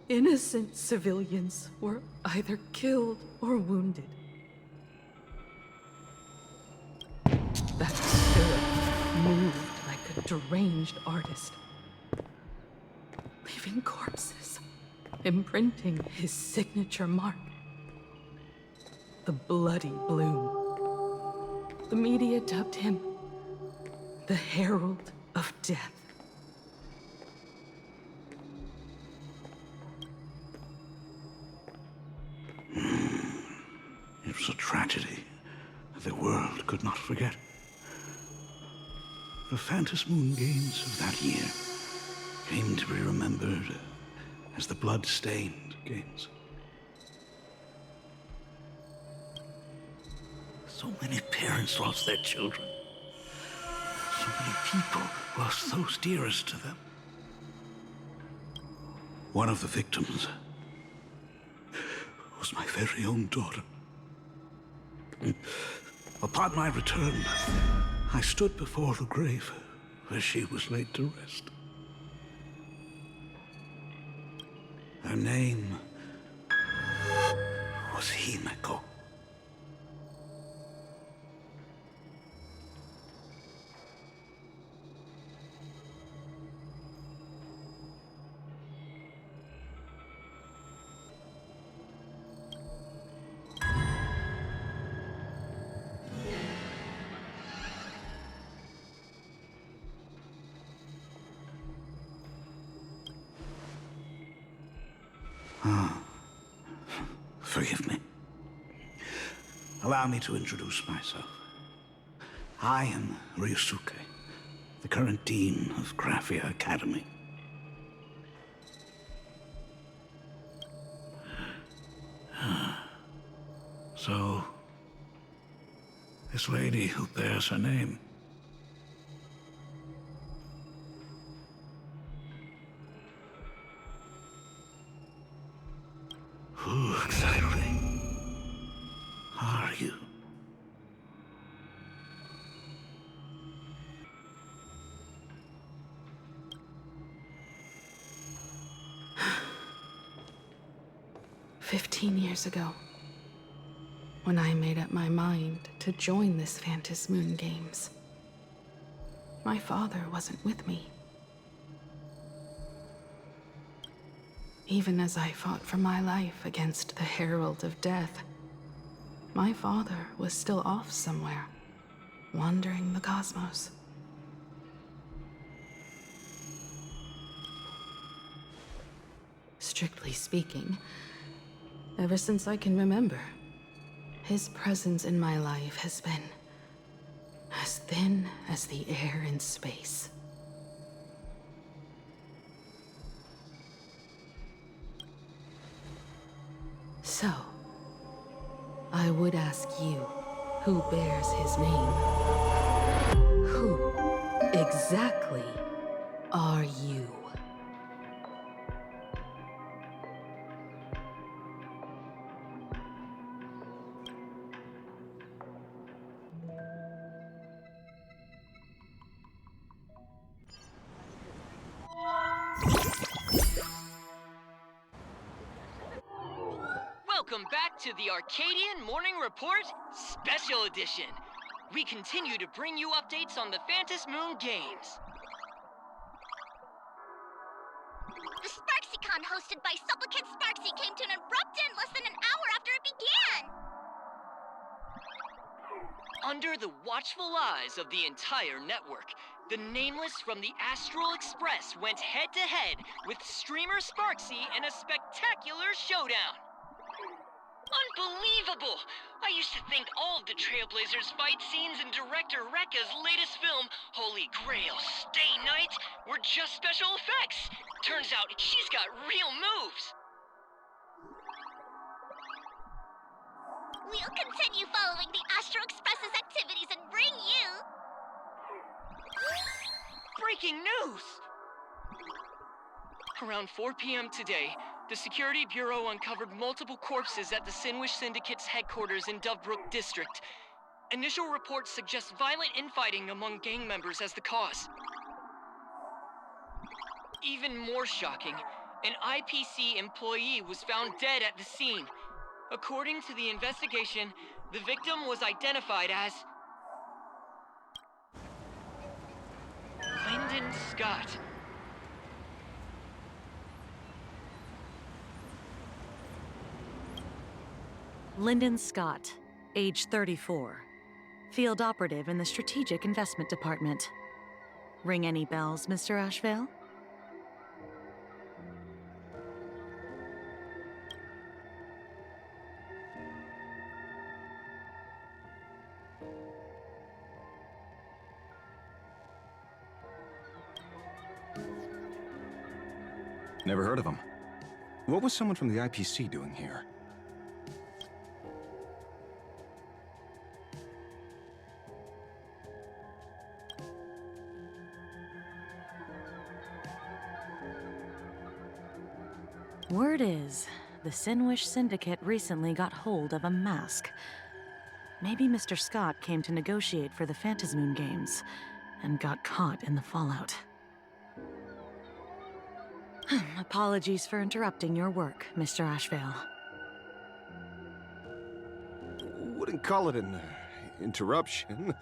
innocent civilians were either killed or wounded. That spirit moved like a deranged artist, leaving corpses, imprinting his signature mark. The Bloody Bloom. The media dubbed him the Herald of Death. It was a tragedy that the world could not forget. The Phantom Moon Games of that year came to be remembered as the Blood-Stained Games. So many parents lost their children. So many people lost those dearest to them. One of the victims was my very own daughter. Upon my return, I stood before the grave where she was laid to rest. Her name was Himeko. forgive me. Allow me to introduce myself. I am Ryusuke, the current dean of Graphia Academy. So, this lady who bears her name. Who exactly are you? "15 years ago, when I made up my mind to join this Phantom Moon Games, my father wasn't with me. Even as I fought for my life against the Herald of Death, my father was still off somewhere, wandering the cosmos. Strictly speaking, ever since I can remember, his presence in my life has been as thin as the air in space. So, I would ask you, who bears his name? Who exactly are you? Welcome back to the Arcadian Morning Report Special Edition. We continue to bring you updates on the Phantom Moon Games. The SparksyCon hosted by Supplicant Sparksy came to an abrupt end less than an hour after it began. Under the watchful eyes of the entire network, the Nameless from the Astral Express went head-to-head with streamer Sparksy in a spectacular showdown. Unbelievable! I used to think all of the Trailblazers' fight scenes in director Rekka's latest film, Holy Grail Stay Night, were just special effects. Turns out she's got real moves. We'll continue following the Astro Express's activities and bring you... Breaking news! Around 4 p.m. today, the Security Bureau uncovered multiple corpses at the Sinwish Syndicate's headquarters in Dovebrook District. Initial reports suggest violent infighting among gang members as the cause. Even more shocking, an IPC employee was found dead at the scene. According to the investigation, the victim was identified as Lyndon Scott. Lyndon Scott, age 34. Field operative in the Strategic Investment Department. Ring any bells, Mr. Ashvale? Never heard of him. What was someone from the IPC doing here? Word is, the Sinwish Syndicate recently got hold of a mask. Maybe Mr. Scott came to negotiate for the Phantom Moon Games, and got caught in the fallout. Apologies for interrupting your work, Mr. Ashvale. Wouldn't call it an interruption.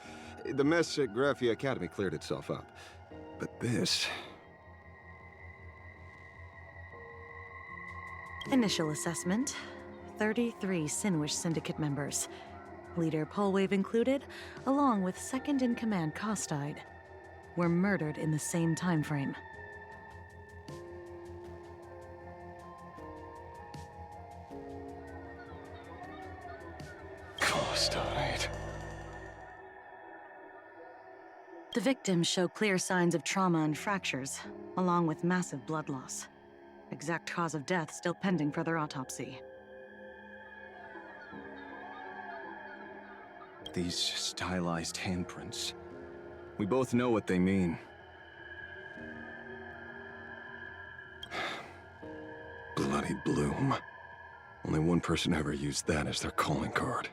The mess at Graphia Academy cleared itself up. But this... Initial assessment, 33 Sinwish Syndicate members. Leader Polwave included, along with second-in-command Costide, were murdered in the same time frame. The victims show clear signs of trauma and fractures, along with massive blood loss. Exact cause of death still pending further autopsy. These stylized handprints. We both know what they mean. Bloody Bloom. Only one person ever used that as their calling card.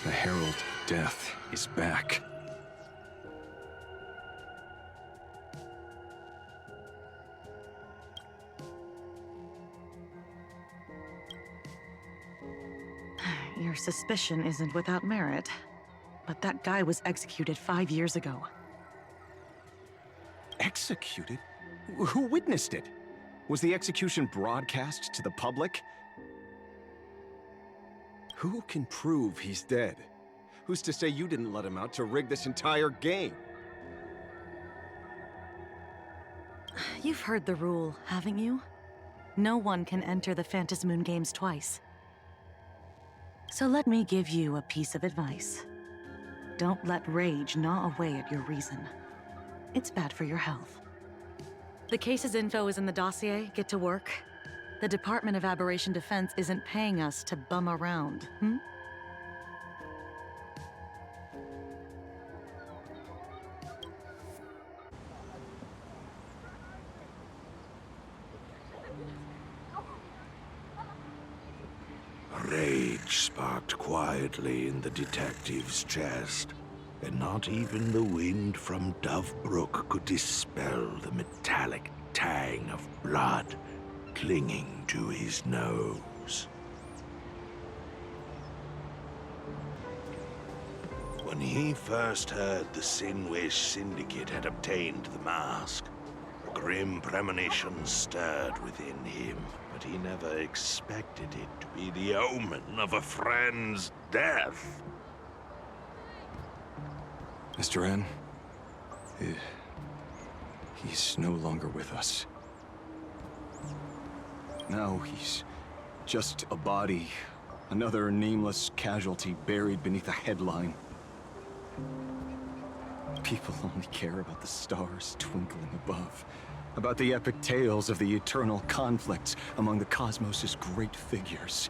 The Herald of Death is back. Your suspicion isn't without merit, but that guy was executed 5 years ago. Executed? Who witnessed it? Was the execution broadcast to the public? Who can prove he's dead? Who's to say you didn't let him out to rig this entire game? You've heard the rule, haven't you? No one can enter the Phantasmoon games twice. So let me give you a piece of advice. Don't let rage gnaw away at your reason. It's bad for your health. The case's info is in the dossier. Get to work. The Department of Aberration Defense isn't paying us to bum around, Rage sparked quietly in the detective's chest, and not even the wind from Dovebrook could dispel the metallic tang of blood clinging to his nose. When he first heard the Sinwish Syndicate had obtained the mask, a grim premonition stirred within him, but he never expected it to be the omen of a friend's death. Mr. N, he's no longer with us. Now he's just a body, another nameless casualty buried beneath a headline. People only care about the stars twinkling above, about the epic tales of the eternal conflicts among the cosmos' great figures.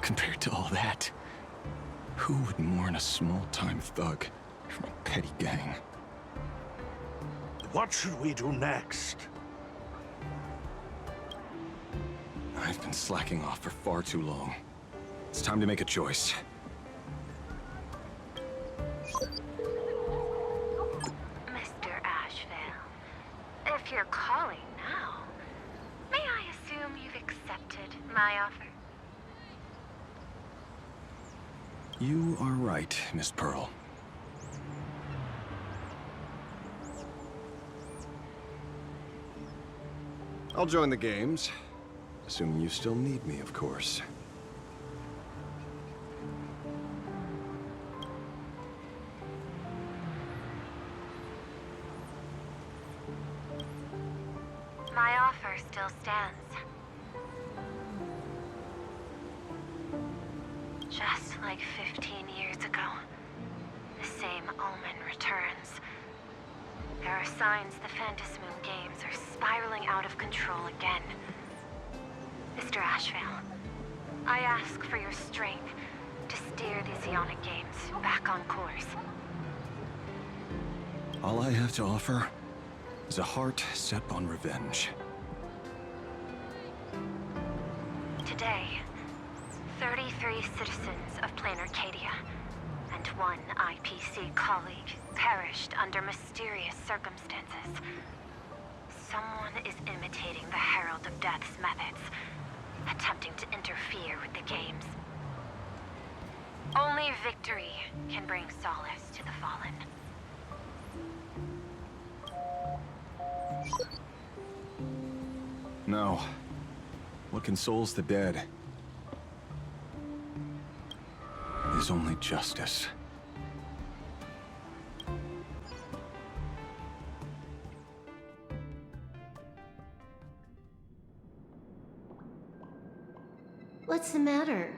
Compared to all that, who would mourn a small-time thug from a petty gang? What should we do next? I've been slacking off for far too long. It's time to make a choice. Mr. Asheville, if you're calling now, may I assume you've accepted my offer? You are right, Miss Pearl. I'll join the games. Assuming you still need me, of course. My offer still stands. Just like 15 years ago, the same omen returns. There are signs the Phantasmoon games are spiraling out of control again. Mr. Asheville, I ask for your strength to steer the Xeonic games back on course. All I have to offer is a heart set on revenge. Today, 33 citizens of Plain Arcadia and 1 IPC colleague perished under mysterious circumstances. Someone is imitating the Herald of Death's methods, attempting to interfere with the games. Only victory can bring solace to the fallen. No. What consoles the dead is only justice. What's the matter?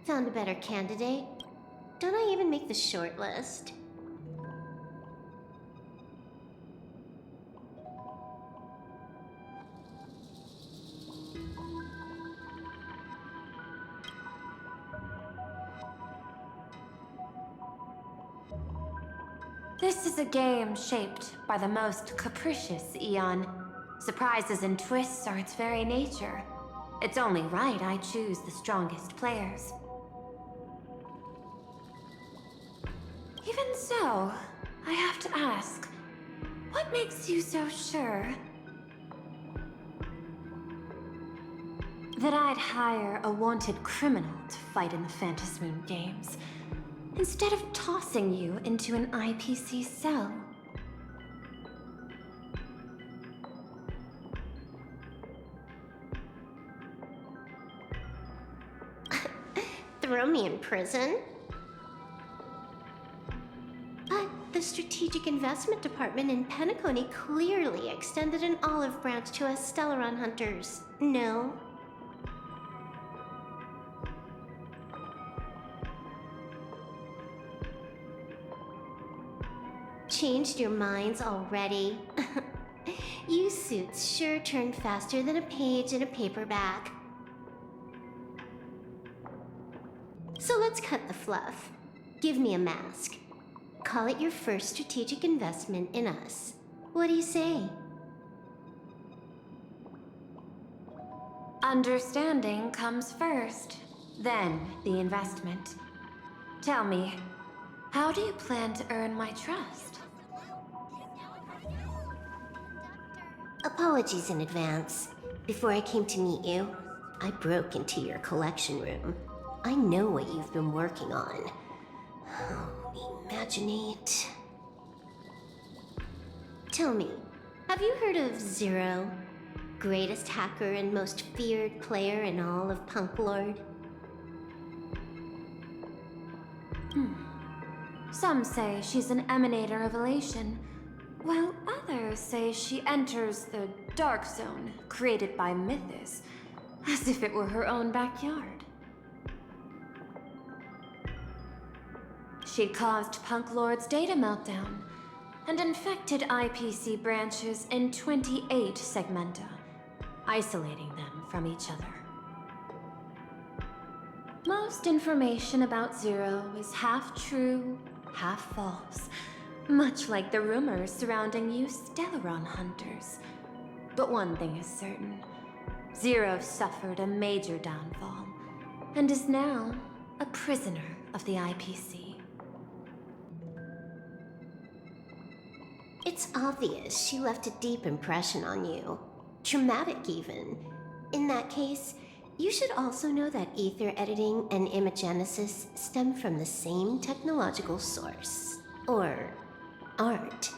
Found a better candidate? don't I even make the short list? This is a game shaped by the most capricious Eon. Surprises and twists are its very nature. It's only right I choose the strongest players. Even so, I have to ask, what makes you so sure that I'd hire a wanted criminal to fight in the Phantasmoon games, instead of tossing you into an IPC cell? Throw me in prison? But the Strategic Investment Department in Penacony clearly extended an olive branch to us Stellaron hunters. No? Changed your minds already? You suits sure turn faster than a page in a paperback. So let's cut the fluff. Give me a mask. Call it your first strategic investment in us. What do you say? Understanding comes first, then the investment. Tell me, how do you plan to earn my trust? Apologies in advance. Before I came to meet you, I broke into your collection room. I know what you've been working on. Imaginate. Tell me, have you heard of Zero? Greatest hacker and most feared player in all of Punk Lord? Some say she's an emanator of elation, while others say she enters the dark zone created by Mythos, as if it were her own backyard. She caused Punk Lord's data meltdown and infected IPC branches in 28 segmenta, isolating them from each other. Most information about Zero is half true, half false, much like the rumors surrounding you Stellaron hunters. But one thing is certain. Zero suffered a major downfall, and is now a prisoner of the IPC. It's obvious she left a deep impression on you. Traumatic, even. In that case, you should also know that ether editing and imagenesis stem from the same technological source. Or art.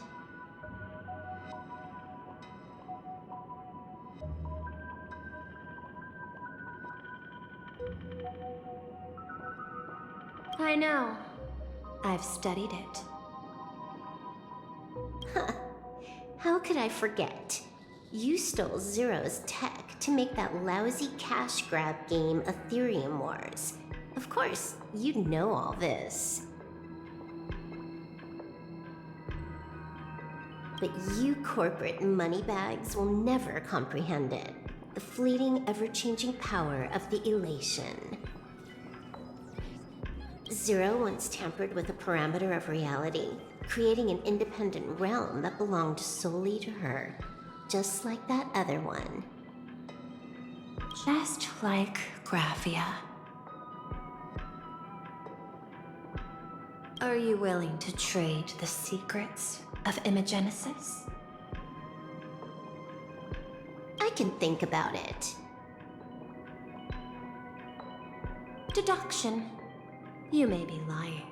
I know. I've studied it. Huh. How could I forget? You stole Zero's tech to make that lousy cash grab game Ethereum Wars. Of course, you'd know all this. But you corporate moneybags will never comprehend it. The fleeting, ever-changing power of the elation. Zero once tampered with a parameter of reality, creating an independent realm that belonged solely to her, just like that other one. Just like Graphia. Are you willing to trade the secrets of imagenesis? I can think about it. Deduction. You may be lying.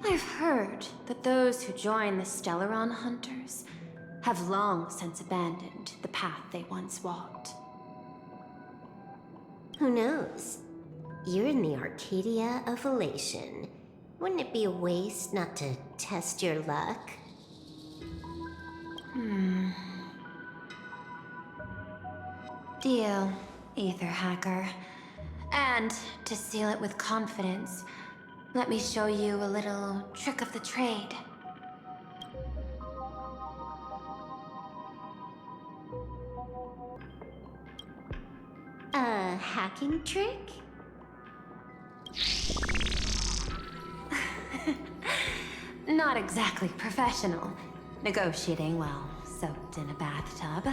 I've heard that those who join the Stellaron Hunters have long since abandoned the path they once walked. Who knows? You're in the Arcadia of Elation. Wouldn't it be a waste not to test your luck? Deal, Ether Hacker. And to seal it with confidence, Let me show you a little trick of the trade. A hacking trick? Not exactly professional. Negotiating while soaked in a bathtub.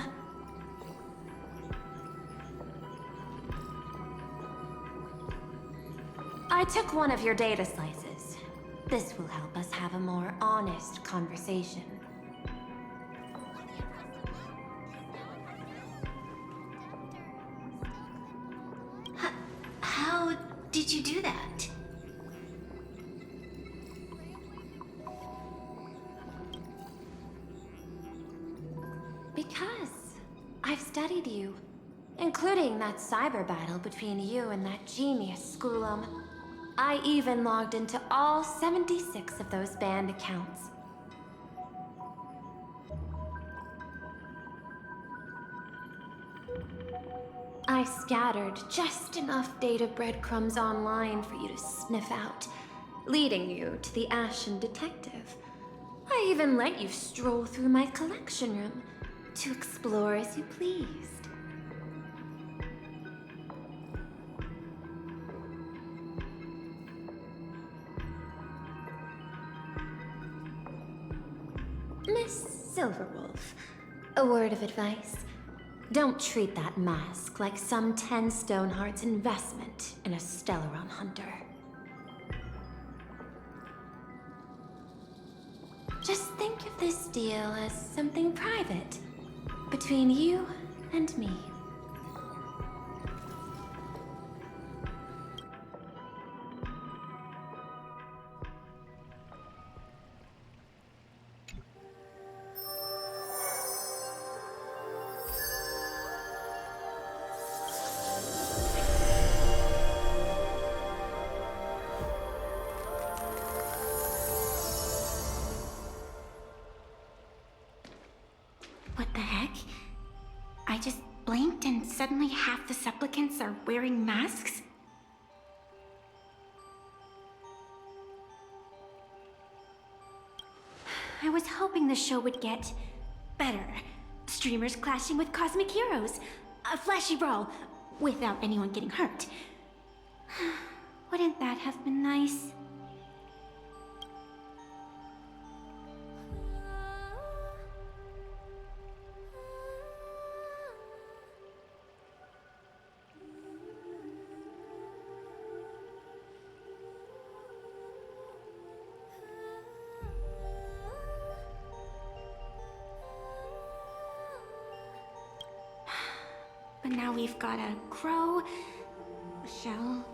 I took one of your data slices. This will help us have a more honest conversation. How did you do that? Because I've studied you, including that cyber battle between you and that genius Schoolum. I even logged into all 76 of those banned accounts. I scattered just enough data breadcrumbs online for you to sniff out, leading you to the Ashen Detective. I even let you stroll through my collection room to explore as you pleased. Miss Silverwolf, a word of advice. Don't treat that mask like some 10 Stoneheart's investment in a Stellaron hunter. Just think of this deal as something private, between you and me. What the heck? I just blinked and suddenly half the supplicants are wearing masks? I was hoping the show would get better. Streamers clashing with cosmic heroes. A flashy brawl without anyone getting hurt. Wouldn't that have been nice? But now we've got a crow, a shell,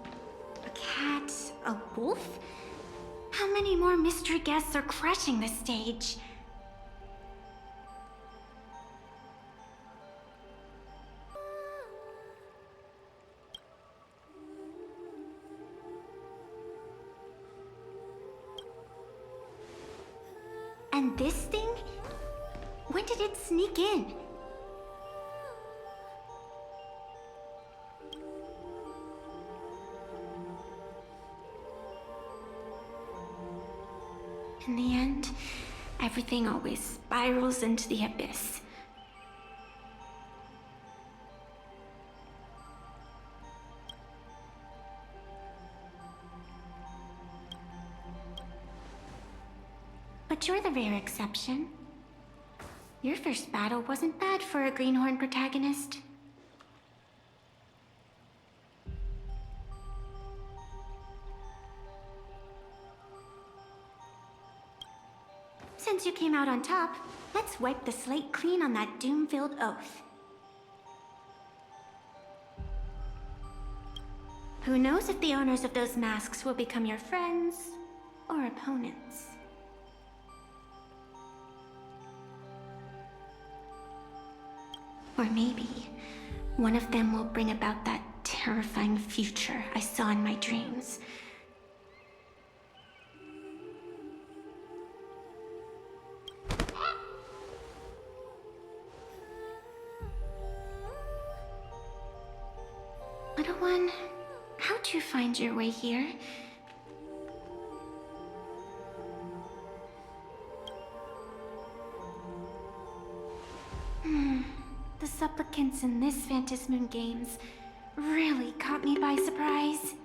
a cat, a wolf? How many more mystery guests are crashing the stage? And this thing? When did it sneak in? In the end, everything always spirals into the abyss. But you're the rare exception. Your first battle wasn't bad for a greenhorn protagonist. Since you came out on top, let's wipe the slate clean on that doom-filled oath. Who knows if the owners of those masks will become your friends or opponents? Or maybe one of them will bring about that terrifying future I saw in my dreams. Little one, how'd you find your way here? supplicants in this Phantasmoon Games really caught me by surprise.